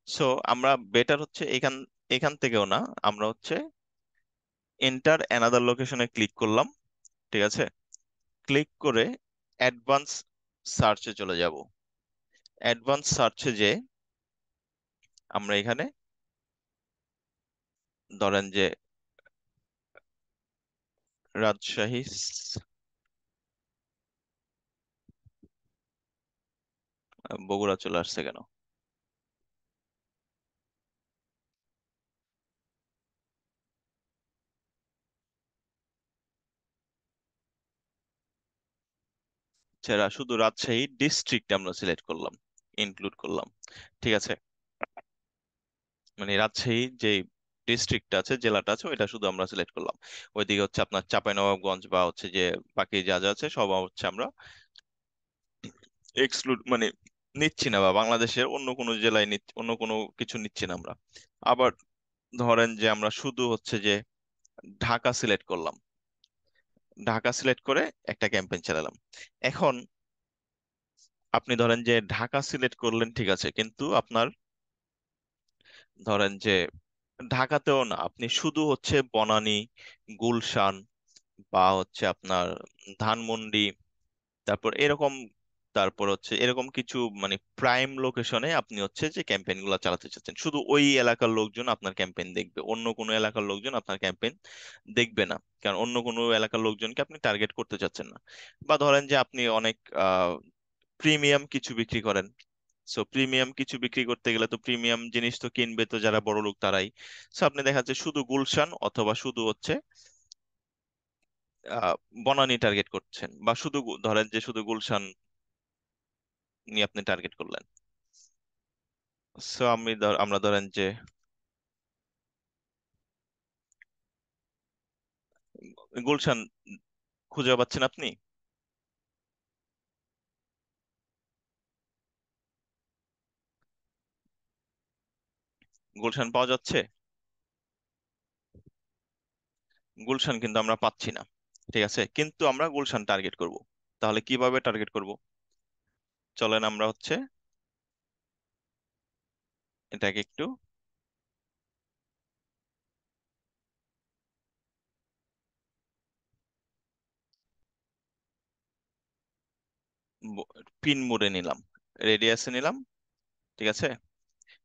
সো আমরা বেটার হচ্ছে এখান এখান থেকেও না, আমরা হচ্ছে এন্টার অ্যানাদার লোকেশনে ক্লিক করলাম। ঠিক আছে। ক্লিক করে অ্যাডভান্স সার্চে চলে যাব। অ্যাডভান্স সার্চে যে আমরা এখানে ধরেন যে রাজশাহী বগুড়া চলে আসছে কেন? সেটা শুধু রাজশাহী ডিস্ট্রিক্ট আমরা সিলেক্ট করলাম, ইনক্লুড করলাম। ঠিক আছে, মানে রাজশাহী যে ডিস্ট্রিক্ট আছে, জেলাটা আছে, ওইটা শুধু আমরা সিলেক্ট করলাম। ওইদিকে হচ্ছে আপনার চাঁপাইনবাবগঞ্জ বা হচ্ছে যে বাকি যা যা আছে সব হচ্ছে আমরা এক্সক্লুড, মানে নিচ্ছি না, বা বাংলাদেশের অন্য কোনো জেলায় অন্য কোনো কিছু নিচ্ছি না আমরা। আবার ধরেন যে আমরা শুধু হচ্ছে যে ঢাকা সিলেক্ট করলাম, ঢাকা সিলেক্ট করে একটা ক্যাম্পেইন চালালাম। এখন আপনি ধরেন যে ঢাকা সিলেক্ট করলেন, ঠিক আছে, কিন্তু আপনার ধরেন যে ঢাকাতেও না, আপনি শুধু হচ্ছে বনানী, গুলশান বা হচ্ছে আপনার ধানমন্ডি, তারপর এরকম, তারপর হচ্ছে এরকম কিছু মানে প্রাইম লোকেশনে আপনি হচ্ছে যে ক্যাম্পেইন গুলো চালাতে চাচ্ছেন, শুধু ওই এলাকার লোকজন আপনার ক্যাম্পেইন দেখবে, অন্য কোনো এলাকার লোকজন আপনার ক্যাম্পেইন দেখবে না, কারণ অন্য কোনো এলাকার লোকজনকে আপনি টার্গেট করতে চাচ্ছেন না। বা ধরেন যে আপনি অনেক প্রিমিয়াম কিছু বিক্রি করেন, সো প্রিমিয়াম কিছু বিক্রি করতে গেলে তো প্রিমিয়াম জিনিস তো কিনবে তো যারা বড় লোক তারাই। সো আপনি দেখা যাচ্ছে শুধু গুলশান অথবা শুধু হচ্ছে আহ বনানী টার্গেট করছেন, বা শুধু ধরেন যে শুধু গুলশান নিয়ে আপনি টার্গেট করলেন। সো আমরা ধরেন যে গুলশান খুঁজে পাচ্ছেন আপনি? গুলশান পাওয়া যাচ্ছে? গুলশান কিন্তু আমরা পাচ্ছি না। ঠিক আছে, কিন্তু আমরা গুলশান টার্গেট করব। তাহলে কিভাবে টার্গেট করব? চলেন আমরা হচ্ছে এটাকে একটু পিন মোডে নিলাম, রেডিয়াসে নিলাম। ঠিক আছে,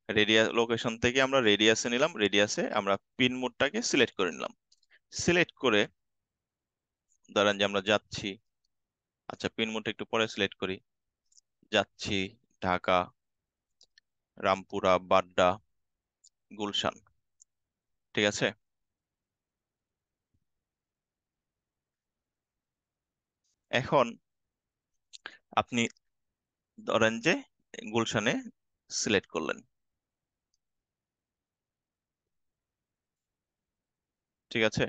রেডিয়াস লোকেশন থেকে আমরা রেডিয়াসে নিলাম, রেডিয়াসে আমরা পিন মোডটাকে সিলেক্ট করে নিলাম। সিলেক্ট করে ধরেন যে আমরা যাচ্ছি, আচ্ছা পিন মোডটা একটু পরে সিলেক্ট করি, যাচ্ছি ঢাকা, রামপুরা, বাড্ডা, গুলশান। ঠিক আছে, এখন আপনি ধরেন যে গুলশানে সিলেক্ট করলেন। ঠিক আছে,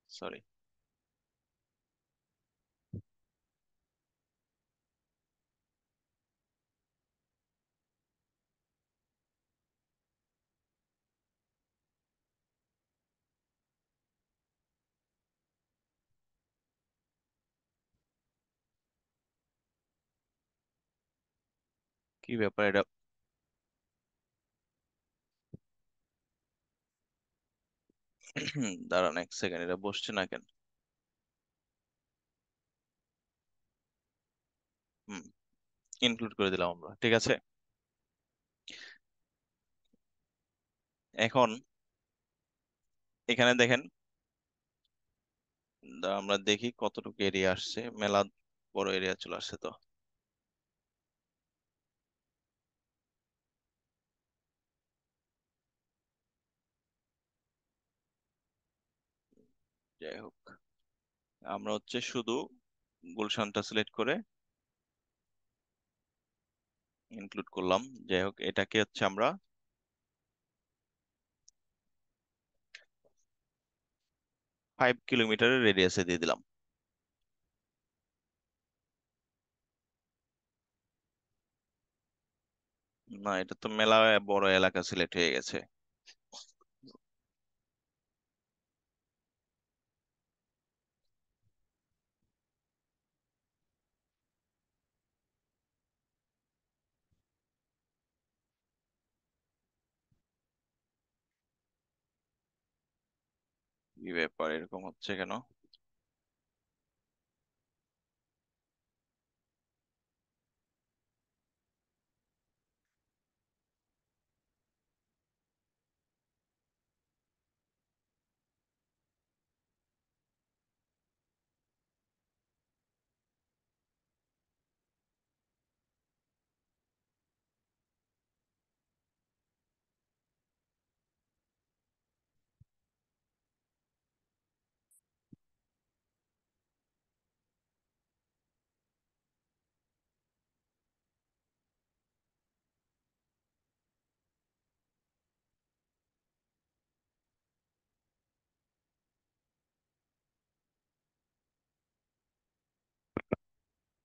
সরি, কি ব্যাপার এটা? দাঁড়ান এক সেকেন্ড, এটা বসছে না কেন? হুম, ইনক্লুড করে দিলাম আমরা। ঠিক আছে, এখন এখানে দেখেন, আমরা দেখি কতটুকু এরিয়া আসছে, মেলা বড় এরিয়া চলে আসছে তো। যাই হোক, আমরা হচ্ছে শুধু গুলশানটা সিলেক্ট করে ইনক্লুড করলাম। যাই হোক, এটাকে হচ্ছে আমরা 5 কিলোমিটারের রেডিয়াসে দিয়ে দিলাম। না, এটা তো মেলা বড় এলাকা সিলেক্ট হয়ে গেছে। কি ব্যাপার, এরকম হচ্ছে কেন?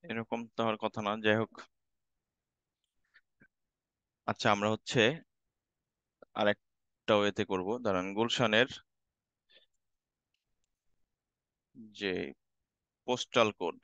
এরকম তো হওয়ার কথা না, যাই হোক। আচ্ছা, আমরা হচ্ছে আরেকটা ওয়েতে করব, দাঁড়ান। গুলশানের যে পোস্টাল কোড,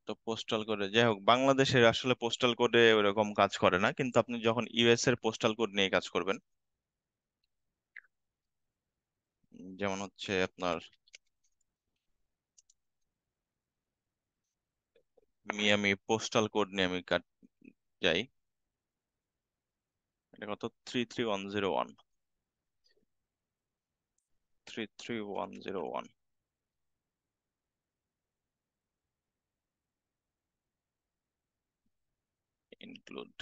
তো পোস্টাল কোডে, যাই হোক, বাংলাদেশের আসলে পোস্টাল কোডে ওরকম কাজ করে না, কিন্তু আপনি যখন ইউএস এর পোস্টাল কোড নিয়ে কাজ করবেন, যেমন হচ্ছে আপনার মিয়ামি পোস্টাল কোড নিয়ে আমি যাই। এটা কত? 33101, 33101 ইনক্লুড।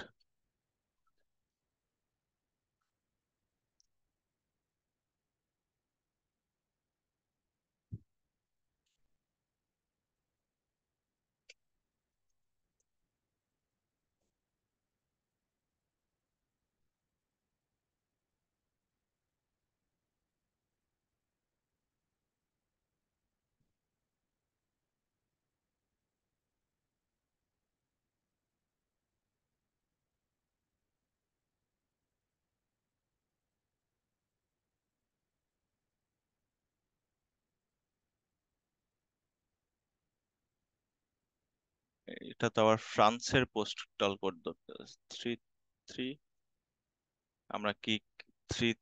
এটা তো আবার ফ্রান্সের পোস্টাল কোড ধরতে, 3 3, আমরা কি 3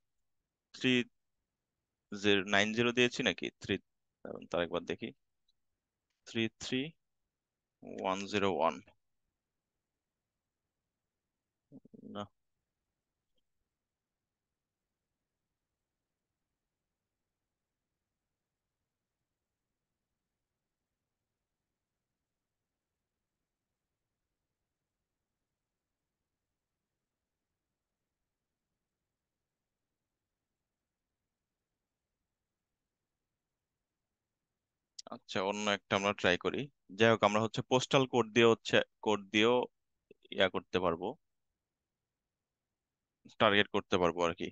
3 90 দিয়েছি নাকি? তার একবার দেখি। 33101 না। আচ্ছা, অন্য একটা আমরা ট্রাই করি। যাই হোক, আমরা হচ্ছে পোস্টাল কোড দিয়েও ইয়া করতে পারবো, টার্গেট করতে পারবো আর কি।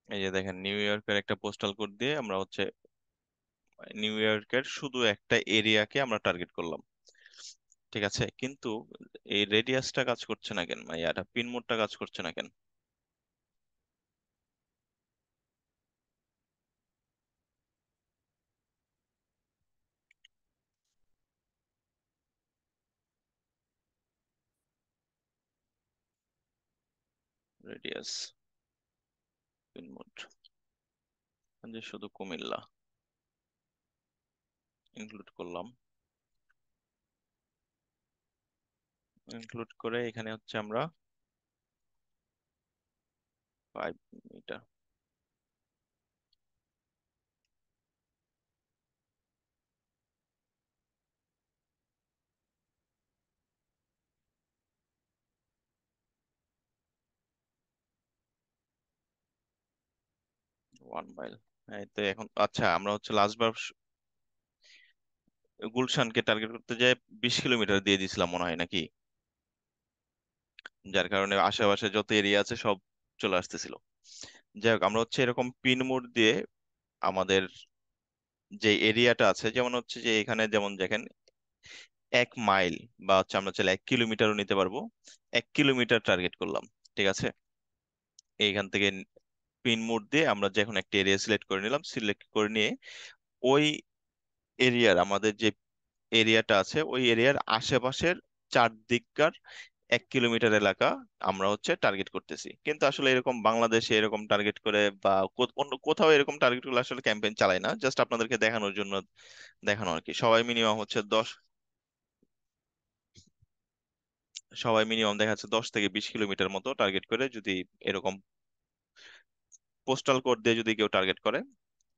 এই যে দেখেন, নিউ ইয়র্কের একটা পোস্টাল কোড দিয়ে আমরা হচ্ছে নিউ ইয়র্কের শুধু একটা এরিয়াকে আমরা টার্গেট করলাম। ঠিক আছে, কিন্তু এই রেডিয়াসটা কাজ করছে না কেন, মানে এটা পিন মোডটা কাজ করছে না কেন? রেডিয়াস, পিন মোড, যে শুধু কুমিল্লা ইনক্লুড করলাম। ইনক্লুড করে এখানে হচ্ছে আমরা 5 মিটার। 1 মাইল। এই তো এখন আচ্ছা, আমরা হচ্ছে লাস্ট বার গুলশানকে টার্গেট করতে যায় 20 কিলোমিটার দিয়ে দিছিলাম মনে হয় নাকি, যার কারণে আশেপাশে যত এরিয়া আছে সব চলে আসতেছিল। যাই হোক, আমরা হচ্ছে এরকম পিন মোড দিয়ে আমাদের যে এরিয়াটা আছে, যেমন হচ্ছে যে এখানে যেমন দেখেন 1 মাইল বা হচ্ছে আমরা চাইলে 1 কিলোমিটারও নিতে পারবো, 1 কিলোমিটার টার্গেট করলাম। ঠিক আছে, এইখান থেকে পিন মোড দিয়ে আমরা যে এখন একটা এরিয়া সিলেক্ট করে নিলাম, সিলেক্ট করে নিয়ে ওই এরিয়ার আমাদের যে এরিয়াটা আছে ওই এরিয়ার আশেপাশের চারদিককার 1 কিলোমিটার এলাকা আমরা হচ্ছে টার্গেট করতেছি। কিন্তু আসলে এরকম বাংলাদেশে এরকম টার্গেট করে বা অন্য কোথাও এরকম টার্গেট করে আসলে ক্যাম্পেইন চালাই না, জাস্ট আপনাদেরকে দেখানোর জন্য দেখানো আর কি। সবাই মিনিমাম দেখা যাচ্ছে 10 থেকে 20 কিলোমিটার মতো টার্গেট করে, যদি এরকম পোস্টাল কোড দিয়ে যদি কেউ টার্গেট করে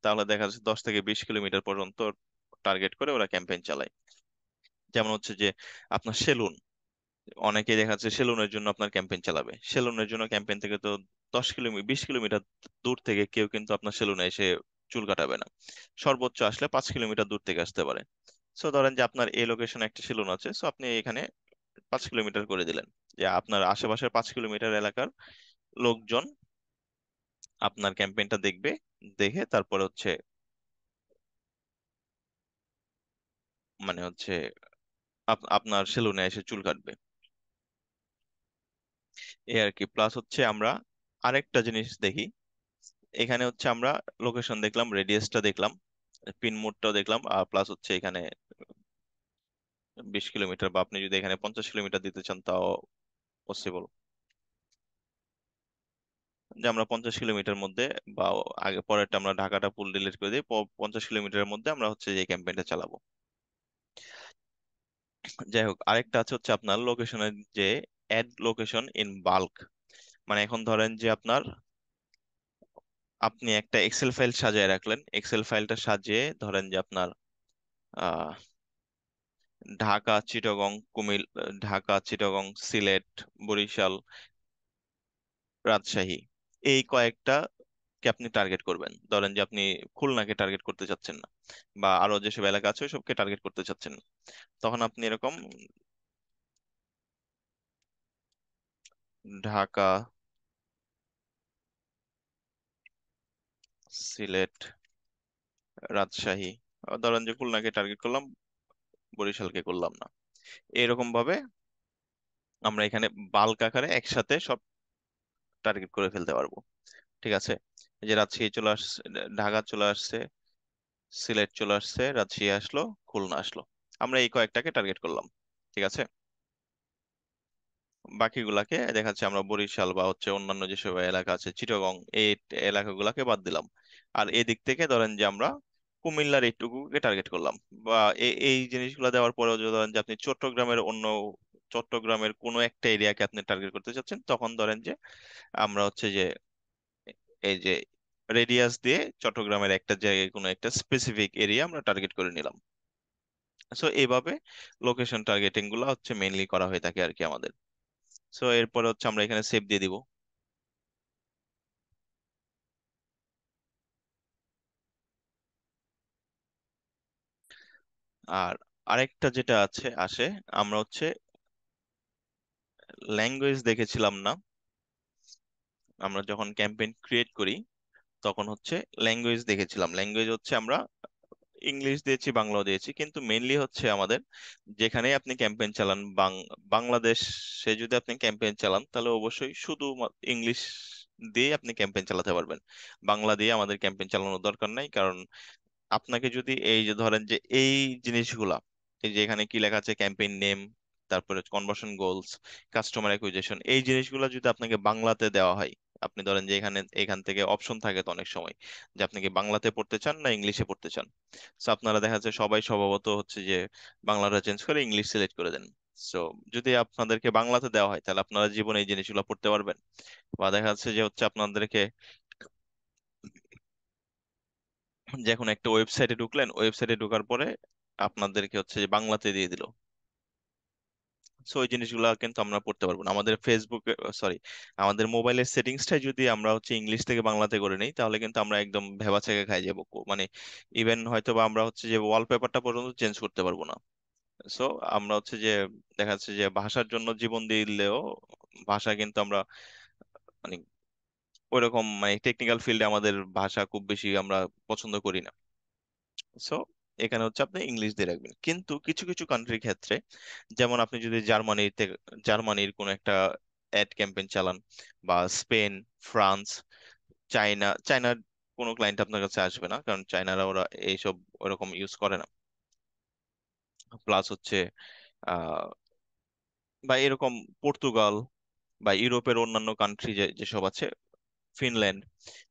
তাহলে দেখা যাচ্ছে 10 থেকে 20 কিলোমিটার পর্যন্ত টার্গেট করে ওরা ক্যাম্পেইন চালায়। যেমন হচ্ছে যে আপনার সেলুন, অনেকে দেখা যাচ্ছে সেলুনের জন্য আপনার ক্যাম্পেইন চালাবে। সেলুনের জন্য ক্যাম্পেইন থেকে তো 10 কিলোমিটার 20 কিলোমিটার দূর থেকে কেউ কিন্তু আপনার সেলুনে এসে চুল কাটাবে না, সর্বোচ্চ আসলে 5 কিলোমিটার দূর থেকে আসতে পারে। সো ধরেন যে আপনার এই লোকেশনে একটা সেলুন আছে, সো আপনি এখানে 5 কিলোমিটার করে দিলেন, যে আপনার আশেপাশের 5 কিলোমিটার এলাকার লোকজন আপনার ক্যাম্পেইনটা দেখবে, দেখে তারপরে হচ্ছে মানে হচ্ছে আপনার সেলুনে এসে চুল কাটবে, এই আর কি। প্লাস হচ্ছে আমরা আরেকটা জিনিস দেখি, এখানে হচ্ছে আমরা লোকেশন দেখলাম, রেডিয়াসটা দেখলাম, পিন মোডটাও দেখলাম, আর প্লাস হচ্ছে এখানে 20 কিলোমিটার বা আপনি যদি এখানে 50 কিলোমিটার দিতে চান তাও পসিবল, যে আমরা 50 কিলোমিটার মধ্যে বা আগে পরেরটা আমরা ঢাকাটা ফুল ডিলিট করে দিই, 50 কিলোমিটারের মধ্যে আমরা হচ্ছে যে ক্যাম্পেইনটা চালাবো। যাই হোক, আরেকটা আছে হচ্ছে আপনার লোকেশনের যে অ্যাড লোকেশন ইন বাল্ক। মানে এখন ধরেন যে আপনি একটা এক্সেল ফাইল সাজিয়ে রাখলেন, এক্সেল ফাইলটা সাজিয়ে ধরেন যে আপনার আহ ঢাকা, চিটাগং, ঢাকা, চিটাগং, সিলেট, বরিশাল, রাজশাহী, এই কয়েকটা কে আপনি টার্গেট করবেন। ধরেন যে আপনি খুলনাকে টার্গেট করতে চাচ্ছেন না, বা আরো যেসব এলাকা আছে সবকে টার্গেট করতে চাচ্ছেন না, তখন আপনি এরকম ঢাকা, সিলেট, রাজশাহী, ধরেন যে খুলনাকে টার্গেট করলাম, বরিশালকে করলাম না, এরকম ভাবে আমরা এখানে বাল্ক আকারে একসাথে সব টার্গেট করে ফেলতে পারবো। ঠিক আছে, এই যে রাজশাহী চলে আসছে, ঢাকা চলে আসছে, সিলেট চলে আসছে, রাজশাহী আসলো, খুলনা আসলো, আমরা এই কয়েকটাকে টার্গেট করলাম। ঠিক আছে, বাকিগুলাকে দেখা যাচ্ছে আমরা বরিশাল বা হচ্ছে অন্যান্য যেসব এলাকা আছে, চিটাগং, এই এলাকাগুলাকে বাদ দিলাম। আর এদিক থেকে ধরেন যে আমরা কুমিল্লার এইটুকুকে টার্গেট করলাম, বা এই জিনিসগুলো দেওয়ার পরেও যদি ধরেন যে আপনি চট্টগ্রামের কোনো একটা এরিয়াকে আপনি টার্গেট করতে চাচ্ছেন, তখন ধরেন যে আমরা হচ্ছে যে এই যে রেডিয়াস দিয়ে চট্টগ্রামের একটা জায়গায় কোনো একটা স্পেসিফিক এরিয়া আমরা টার্গেট করে নিলাম। সো এইভাবে লোকেশন টার্গেটিং গুলো হচ্ছে মেইনলি করা হয়ে থাকে আর কি আমাদের। সো এরপরে হচ্ছে আমরা এখানে সেভ দিয়ে দিব। আর আরেকটা যেটা আসে, আমরা হচ্ছে ল্যাঙ্গুয়েজ দেখেছিলাম না, আমরা যখন ক্যাম্পেইন ক্রিয়েট করি তখন হচ্ছে ল্যাঙ্গুয়েজ দেখেছিলাম। ল্যাঙ্গুয়েজ হচ্ছে আমরা ইংলিশ দিয়েছি, বাংলাও দিয়েছি, কিন্তু মেইনলি হচ্ছে আমাদের যেখানে আপনি ক্যাম্পেইন চালান, বাংলাদেশে যদি আপনি ক্যাম্পেইন চালান তাহলে অবশ্যই শুধু ইংলিশ দিয়ে আপনি ক্যাম্পেইন চালাতে পারবেন, বাংলা দিয়ে আমাদের ক্যাম্পেইন চালানোর দরকার নাই। কারণ আপনাকে যদি এই যে ধরেন যে এই জিনিসগুলা, এই যে এখানে কি লেখা আছে, ক্যাম্পেইন নেম, তারপরে কনভার্সন গোলস, কাস্টমার অ্যাকুইজিশন, এই জিনিসগুলো যদি আপনাকে বাংলাতে দেওয়া হয়, আপনি ধরেন যে এখান থেকে অপশন থাকে তো অনেক সময় যে আপনি কি বাংলাতে পড়তে চান না ইংলিশে পড়তে চান। সো আপনারা দেখা যাচ্ছে সবাই স্বভাবত হচ্ছে যে বাংলাটা চেঞ্জ করে ইংলিশ সিলেক্ট করে দেন। সো যদি আপনাদেরকে বাংলাতে দেওয়া হয় তাহলে আপনারা জীবনে এই জিনিসগুলো পড়তে পারবেন। বা দেখা যাচ্ছে যে হচ্ছে আপনাদেরকে যে কোনো একটা ওয়েবসাইটে ঢুকলেন, ওয়েবসাইটে ঢোকার পরে আপনাদেরকে হচ্ছে যে বাংলাতে দিয়ে দিল, সো ওই জিনিসগুলো কিন্তু আমরা পড়তে পারবো না। আমাদের ফেসবুকে, সরি, আমাদের মোবাইলের সেটিংসটাই যদি আমরা হচ্ছে ইংলিশ থেকে বাংলাতে করে নিই, তাহলে কিন্তু আমরা একদম ভেবাচাকা খাই যাবো। মানে ইভেন হয়তো বা আমরা হচ্ছে যে ওয়ালপেপারটা পর্যন্ত চেঞ্জ করতে পারবো না। সো আমরা হচ্ছে যে দেখা যাচ্ছে যে ভাষার জন্য জীবন দিলেও ভাষা কিন্তু আমরা মানে ওইরকম মানে টেকনিক্যাল ফিল্ডে আমাদের ভাষা খুব বেশি আমরা পছন্দ করি না। সো এখানে হচ্ছে আপনি ইংলিশ দিয়ে রাখবেন। কিন্তু কিছু কিছু কান্ট্রির ক্ষেত্রে, যেমন আপনি যদি জার্মানির কোন একটা অ্যাড ক্যাম্পেইন চালান, বা স্পেন, ফ্রান্স, চায়নার কোনো ক্লায়েন্ট আপনার কাছে আসবে না, কারণ চায়নারা ওরা এইসব ওরকম ইউজ করে না। প্লাস হচ্ছে আহ বা এরকম পর্তুগাল বা ইউরোপের অন্যান্য কান্ট্রি যেসব আছে, ফিনল্যান্ড,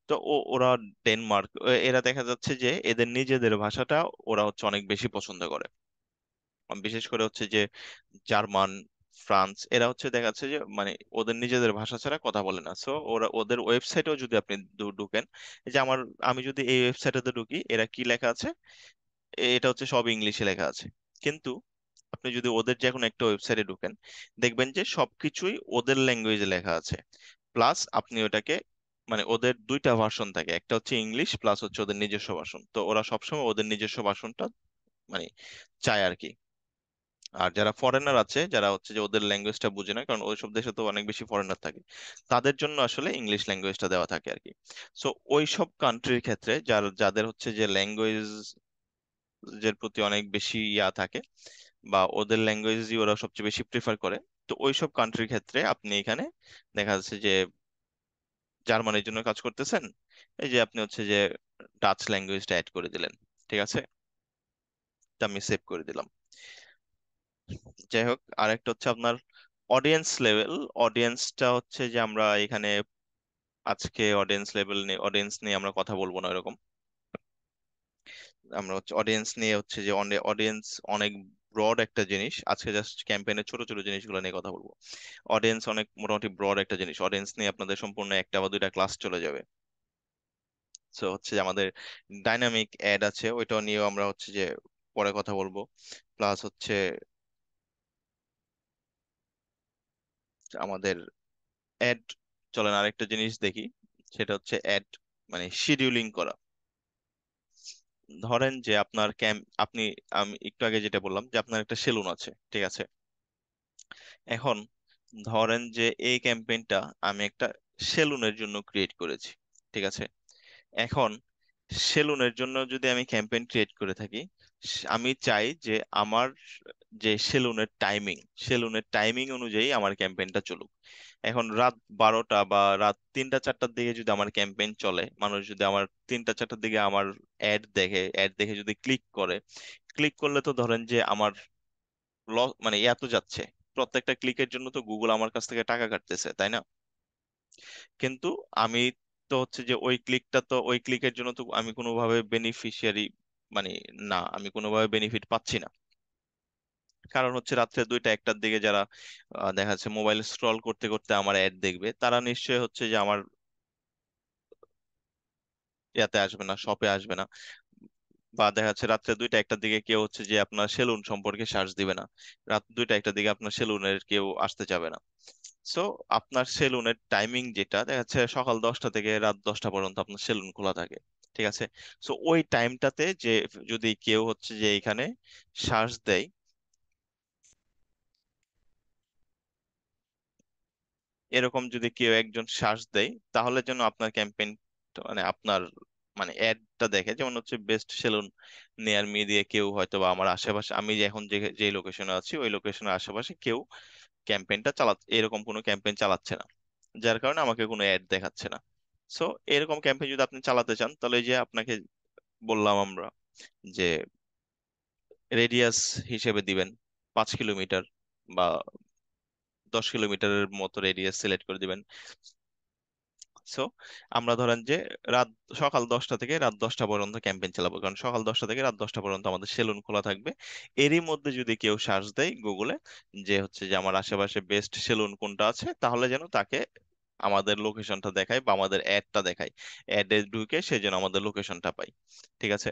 তো ওরা, ডেনমার্ক, এরা দেখা যাচ্ছে যে এদের নিজেদের ভাষাটা ওরা হচ্ছে অনেক বেশি পছন্দ করে। বিশেষ করে হচ্ছে যে জার্মান, ফ্রান্স, এরা হচ্ছে দেখা যাচ্ছে যে মানে ওদের নিজেদের ভাষা ছাড়া কথা বলে না। সো ওরা ওদের ওয়েবসাইটেও যদি আপনি ঢুকেন, এই যে আমি যদি এই ওয়েবসাইটে ঢুকি, এরা কি লেখা আছে, এটা হচ্ছে সব ইংলিশে লেখা আছে। কিন্তু আপনি যদি ওদের যে কোনো একটা ওয়েবসাইটে ঢুকেন, দেখবেন যে সবকিছুই ওদের ল্যাঙ্গুয়েজে লেখা আছে। প্লাস আপনি ওটাকে মানে ওদের দুইটা ভার্সন থাকে, একটা হচ্ছে ইংলিশ, প্লাস হচ্ছে ওদের নিজস্ব ভাষণ। তো ওরা সবসময় ওদের নিজস্ব ভাষণটা মানে চায় আর কি। আর যারা ফরেনার আছে, যারা হচ্ছে যে ওদের ল্যাঙ্গুয়েজটা বুঝে না, কারণ ওইসব দেশে তো অনেক বেশি ফরেনার থাকে, তাদের জন্য আসলে ইংলিশ ল্যাঙ্গুয়েজটা দেওয়া থাকে আর কি। সো ওই সব কান্ট্রির ক্ষেত্রে যাদের হচ্ছে যে ল্যাঙ্গুয়েজ এর প্রতি অনেক বেশি থাকে, বা ওদের ল্যাঙ্গুয়েজই ওরা সবচেয়ে বেশি প্রিফার করে, তো ওইসব কান্ট্রির ক্ষেত্রে আপনি এখানে দেখা যাচ্ছে যে জার্মানির জন্য কাজ করতেছেন, এই যে আপনি হচ্ছে যে ডাচ ল্যাঙ্গুয়েজটা অ্যাড করে দিলেন। ঠিক আছে, তা আমি সেভ করে দিলাম। যাই হোক, আরেকটা হচ্ছে আপনার অডিয়েন্স লেভেল। অডিয়েন্সটা হচ্ছে যে আমরা এখানে আজকে অডিয়েন্স নিয়ে আমরা কথা বলবো না এরকম। আমরা হচ্ছে অডিয়েন্স নিয়ে হচ্ছে যে অডিয়েন্স অনেক ব্রড একটা জিনিস, আজকে জাস্ট ক্যাম্পেইনের ছোট ছোট জিনিসগুলো নিয়ে কথা বলবো। অডিয়েন্স অনেক মোটামুটি ব্রড একটা জিনিস, অডিয়েন্স নিয়ে আপনাদের সম্পূর্ণ একটা বা দুইটা ক্লাস চলে যাবে। সো হচ্ছে যে আমাদের ডাইনামিক অ্যাড আছে, ওইটাও নিয়েও আমরা হচ্ছে যে পরে কথা বলবো। প্লাস হচ্ছে আমাদের অ্যাড, চলেন আরেকটা জিনিস দেখি, সেটা হচ্ছে অ্যাড মানে শিডিউলিং করা। ধরেন যে আপনার আপনি, আমি একটু আগে যেটা বললাম যে আপনার একটা সেলুন আছে, ঠিক আছে। এখন ধরেন যে এই ক্যাম্পেইনটা আমি একটা সেলুনের জন্য ক্রিয়েট করেছি, ঠিক আছে। এখন সেলুনের জন্য যদি আমি ক্যাম্পেইন ক্রিয়েট করে থাকি, আমি চাই যে আমার যে সেলুনের টাইমিং অনুযায়ী আমার ক্যাম্পেইনটা চলুক। এখন রাত 12টা বা রাত 3টা 4টার দিকে যদি আমার ক্যাম্পেইন চলে, মানুষ যদি আমার 3টা 4টার দিকে আমার অ্যাড দেখে যদি ক্লিক করলে তো ধরেন যে আমার মানে এত যাচ্ছে, প্রত্যেকটা ক্লিকের জন্য তো গুগল আমার কাছ থেকে টাকা কাটতেছে, তাই না? কিন্তু আমি তো হচ্ছে যে ওই ক্লিকের জন্য তো আমি কোনোভাবে বেনিফিশিয়ারি মানে না, আমি কোনোভাবে বেনিফিট পাচ্ছি না। কারণ হচ্ছে রাত্রে 2টা 1টার দিকে যারা দেখা যাচ্ছে মোবাইল স্ক্রল করতে করতে আমার অ্যাড দেখবে, তারা নিশ্চয়ই হচ্ছে যে আমার ইয়াতে আসবে না, শপে আসবে না। বা দেখা যাচ্ছে রাত্রে 2টা 1টার দিকে কেউ হচ্ছে যে আপনার সেলুন সম্পর্কে সার্চ দিবে না। রাত 2টা 1টার দিকে আপনার সেলুনের কেউ আসতে যাবে না। সো আপনার সেলুনের টাইমিং যেটা দেখা যাচ্ছে সকাল 10টা থেকে রাত 10টা পর্যন্ত আপনার সেলুন খোলা থাকে, ঠিক আছে। সো ওই টাইমটাতে যে যদি কেউ হচ্ছে যে এখানে সার্চ দেয়, এরকম যদি কেউ একজন সার্চ দেয়, তাহলে যেন আপনার ক্যাম্পেইন মানে আপনার মানে অ্যাডটা দেখে, যেমন হচ্ছে বেস্ট সেলুন নিয়ার মি দিয়ে কেউ হয়তো বা আমার আশেপাশে, আমি যে এখন যে লোকেশনে আছি ওই লোকেশনের আশেপাশে কেউ এরকম কোনো ক্যাম্পেইন চালাচ্ছে না, যার কারণে আমাকে কোনো অ্যাড দেখাচ্ছে না। সো এরকম ক্যাম্পেইন যদি আপনি চালাতে চান, তাহলে এই যে আপনাকে বললাম আমরা যে রেডিয়াস হিসেবে দিবেন 5 কিলোমিটার বা 10 কিলোমিটারের মতো রেডিয়াস সিলেক্ট করে দিবেন। সো আমরা ধরেন যে রাত সকাল 10টা থেকে রাত 10টা পর্যন্ত ক্যাম্পেইন চালাবো, কারণ সকাল 10টা থেকে রাত 10টা পর্যন্ত আমাদের সেলুন খোলা থাকবে। এরই মধ্যে যদি কেউ সার্চ দেয় গুগলে যে হচ্ছে যে আমার আশেপাশে বেস্ট সেলুন কোনটা আছে, তাহলে যেন তাকে আমাদের লোকেশনটা দেখায় বা আমাদের অ্যাডটা দেখায়, অ্যাডে ঢুকে সে যেন আমাদের লোকেশনটা পায়। ঠিক আছে।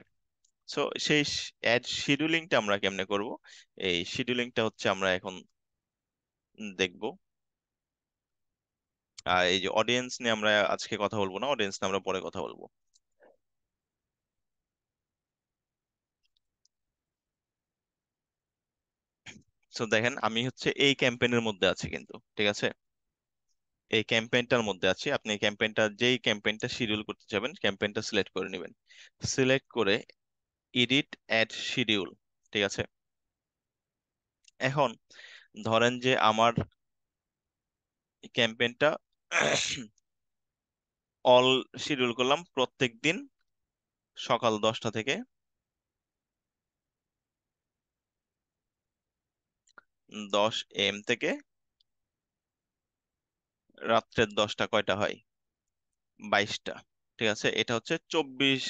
সো সেই অ্যাড শিডিউলিংটা আমরা কেমনে করব? এই শিডিউলিংটা হচ্ছে আমরা এখন দেখবো। আর এই যে অডিয়েন্স নিয়ে আমরা আজকে কথা বলবো না, অডিয়েন্স নিয়ে আমরা পরে কথা বলবো। তো দেখেন আমি হচ্ছে এই ক্যাম্পেইনের মধ্যে আছি কিন্তু, ঠিক আছে, এই ক্যাম্পেইনটার মধ্যে আছি। আপনি এই ক্যাম্পেইনটা, যেই ক্যাম্পেইনটা শিডিউল করতে চাবেন, ক্যাম্পেইনটা সিলেক্ট করে নেবেন। সিলেক্ট করে এডিট অ্যাড শিডিউল, ঠিক আছে। এখন ধরেন যে আমার ক্যাম্পেইনটা অল শিডিউল করলাম প্রত্যেক দিন সকাল 10টা থেকে 10 AM থেকে রাত্রের 10টা কয়টা হয়, 22টা, ঠিক আছে। এটা হচ্ছে 24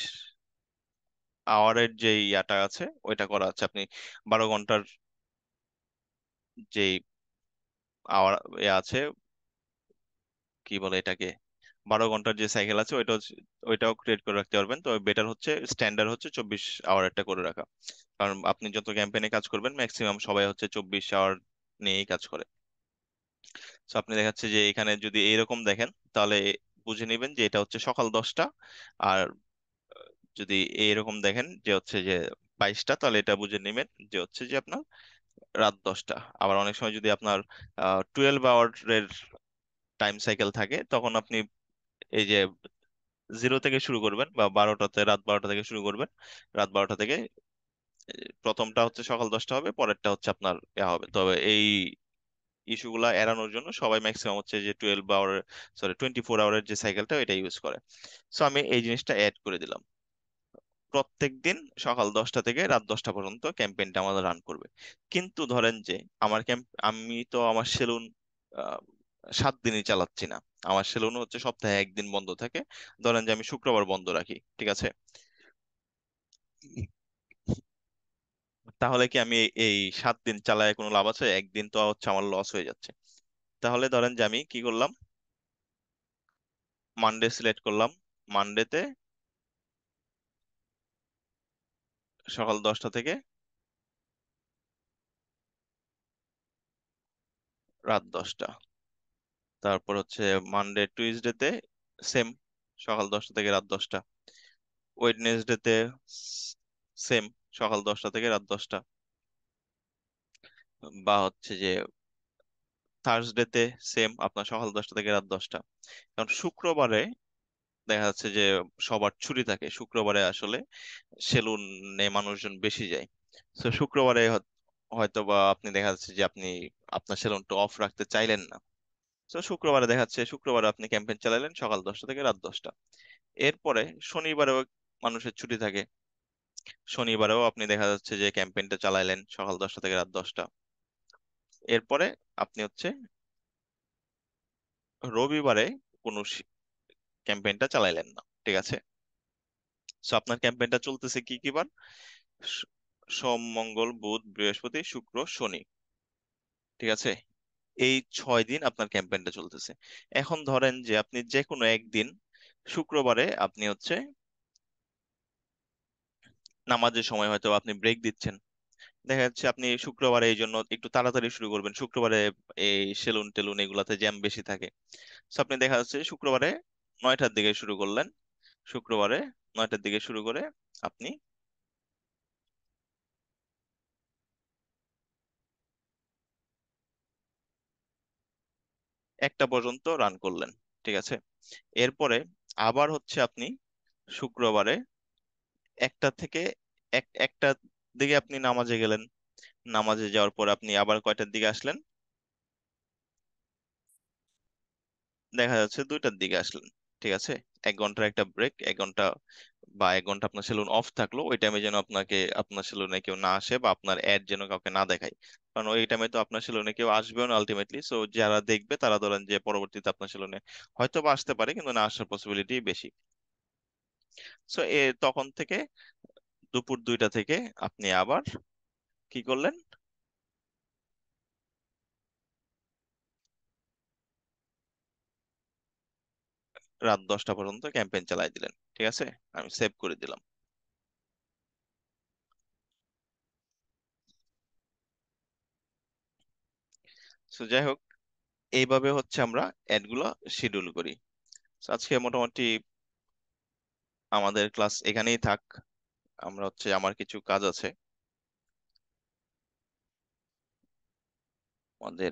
আওয়ারের যে ইয়াটা আছে ওইটা করা আছে। আপনি 12 ঘন্টার যে আওয়ার আছে, কি বলে এটাকে, 12 ঘন্টার যে সাইকেল আছে ওইটাও ক্রিয়েট করে রাখতে পারবেন। তো বেটার হচ্ছে, স্ট্যান্ডার্ড হচ্ছে 24 আওয়ারটা করে রাখা। কারণ আপনি যত ক্যাম্পেইনে কাজ করবেন ম্যাক্সিমাম সবাই হচ্ছে 24 আওয়ার নিয়েই কাজ করে। তো আপনি দেখাচ্ছে যে এখানে যদি এইরকম দেখেন তাহলে বুঝে নেবেন যে এটা হচ্ছে সকাল 10টা। আর যদি এইরকম দেখেন যে হচ্ছে যে 22টা, তাহলে এটা বুঝে নেবেন যে হচ্ছে যে আপনার রাত 10টা। আবার অনেক সময় যদি আপনার 12 আওয়ারের টাইম সাইকেল থাকে, তখন আপনি এই যে 0 থেকে শুরু করবেন, বা 12টাতে, রাত 12টা থেকে শুরু করবেন। রাত 12টা থেকে প্রথমটা হচ্ছে সকাল 10টা হবে, পরেরটা হচ্ছে আপনার ইয়া হবে। তবে এই ইস্যুগুলা এড়ানোর জন্য সবাই ম্যাক্সিমাম হচ্ছে যে 12 আওয়ার, সরি 24 আওয়ারের যে সাইকেলটা এটা ইউজ করে। সো আমি এই জিনিসটা অ্যাড করে দিলাম। প্রত্যেক দিন সকাল 10টা থেকে রাত 10টা পর্যন্ত ক্যাম্পেইনটা আমাদের রান করবে। কিন্তু ধরেন যে আমি তো আমার সেলুন 7 দিনই চালাচ্ছি না। আমার সেলুন হচ্ছে সপ্তাহে একদিন বন্ধ থাকে। ধরেন যে আমি শুক্রবার বন্ধ রাখি, ঠিক আছে। তাহলে কি আমি এই 7 দিন চালায় কোনো লাভ আছে? একদিন তো হচ্ছে আমার লস হয়ে যাচ্ছে। তাহলে ধরেন যে আমি কি করলাম, মানডে সিলেক্ট করলাম। মানডেতে সকাল 10টা থেকে রাত 10টা। তারপর হচ্ছে মানডে টুইসডেতে সেম, সকাল 10টা থেকে রাত 10টা। ওয়েডনেসডেতে সেম, সকাল 10টা থেকে রাত 10টা। বা হচ্ছে যে থার্সডেতে সেম, আপনার সকাল 10টা থেকে রাত 10টা। কারণ শুক্রবারে দেখা যাচ্ছে যে সবার ছুটি থাকে, শুক্রবারে আসলে সেলুনে মানুষজন বেশি যায়। তো শুক্রবারে হয়তো বা আপনি দেখা যাচ্ছে যে আপনি আপনার সেলুনটা অফ রাখতে চাইলেন না। তো শুক্রবারে দেখা যাচ্ছে শুক্রবারে আপনি ক্যাম্পেইন চালালেন সকাল 10টা থেকে রাত 10টা। এরপরে শনিবারেও মানুষের ছুটি থাকে, শনিবারেও আপনি দেখা যাচ্ছে যে ক্যাম্পেইনটা চালাইলেন সকাল 10টা থেকে রাত 10টা। এরপরে আপনি হচ্ছে রবিবারে কোনো ক্যাম্পেইনটা চালাইলেন না, ঠিক আছে। সো আপনার ক্যাম্পেইনটা চলতেছে কি কি বার? স- সোম, মঙ্গল, বুধ, বৃহস্পতি, শুক্র, শনি, ঠিক আছে। এই 6 দিন আপনার ক্যাম্পেইনটা চলতেছে। এখন ধরেন যে আপনি যে কোনো একদিন শুক্রবারে আপনি হচ্ছে নামাজের সময় হয়তো আপনি ব্রেক দিচ্ছেন। দেখা যাচ্ছে আপনি শুক্রবারে এই জন্য একটু তাড়াতাড়ি শুরু করবেন, শুক্রবারে এই সেলুন টেলুন এগুলাতে জ্যাম বেশি থাকে। তো আপনি দেখা যাচ্ছে শুক্রবারে 9টার দিকে শুরু করলেন। শুক্রবারে 9টার দিকে শুরু করে আপনি একটা পর্যন্ত রান করলেন, ঠিক আছে। এরপরে আবার হচ্ছে আপনি শুক্রবারে একটা থেকে একটা দিকে আপনি নামাজে গেলেন। নামাজে যাওয়ার পর আপনি আবার কয়টার দিকে আসলেন? দেখা যাচ্ছে 2টার দিকে আসলেন, ঠিক আছে। 1 ঘন্টার একটা ব্রেক, 1 ঘন্টা বা 1 ঘন্টা আপনার সেলুন অফ থাকলো, ওই টাইমে যেন আপনাকে আপনার সেলুনে কেউ না আসে বা আপনার অ্যাড যেন কাউকে না দেখায়। কারণ ওই টাইমে তো আপনার সেলুনে কেউ আসবেও না আলটিমেটলি। সো যারা দেখবে তারা ধরেন যে পরবর্তীতে আপনার সেলুনে হয়তো বা আসতে পারে, কিন্তু না আসার পসিবিলিটি বেশি। সো তখন থেকে দুপুর 2টা থেকে আপনি আবার কি করলেন, রাত 10টা পর্যন্ত ক্যাম্পেইন চালাই দিলেন, ঠিক আছে। আমি সেভ করে দিলাম। তো যাই হোক, এইভাবে হচ্ছে আমরা অ্যাড গুলো শিডিউল করি। So, আজকে মোটামুটি আমাদের ক্লাস এখানেই থাক। আমরা হচ্ছে, আমার কিছু কাজ আছে, আমাদের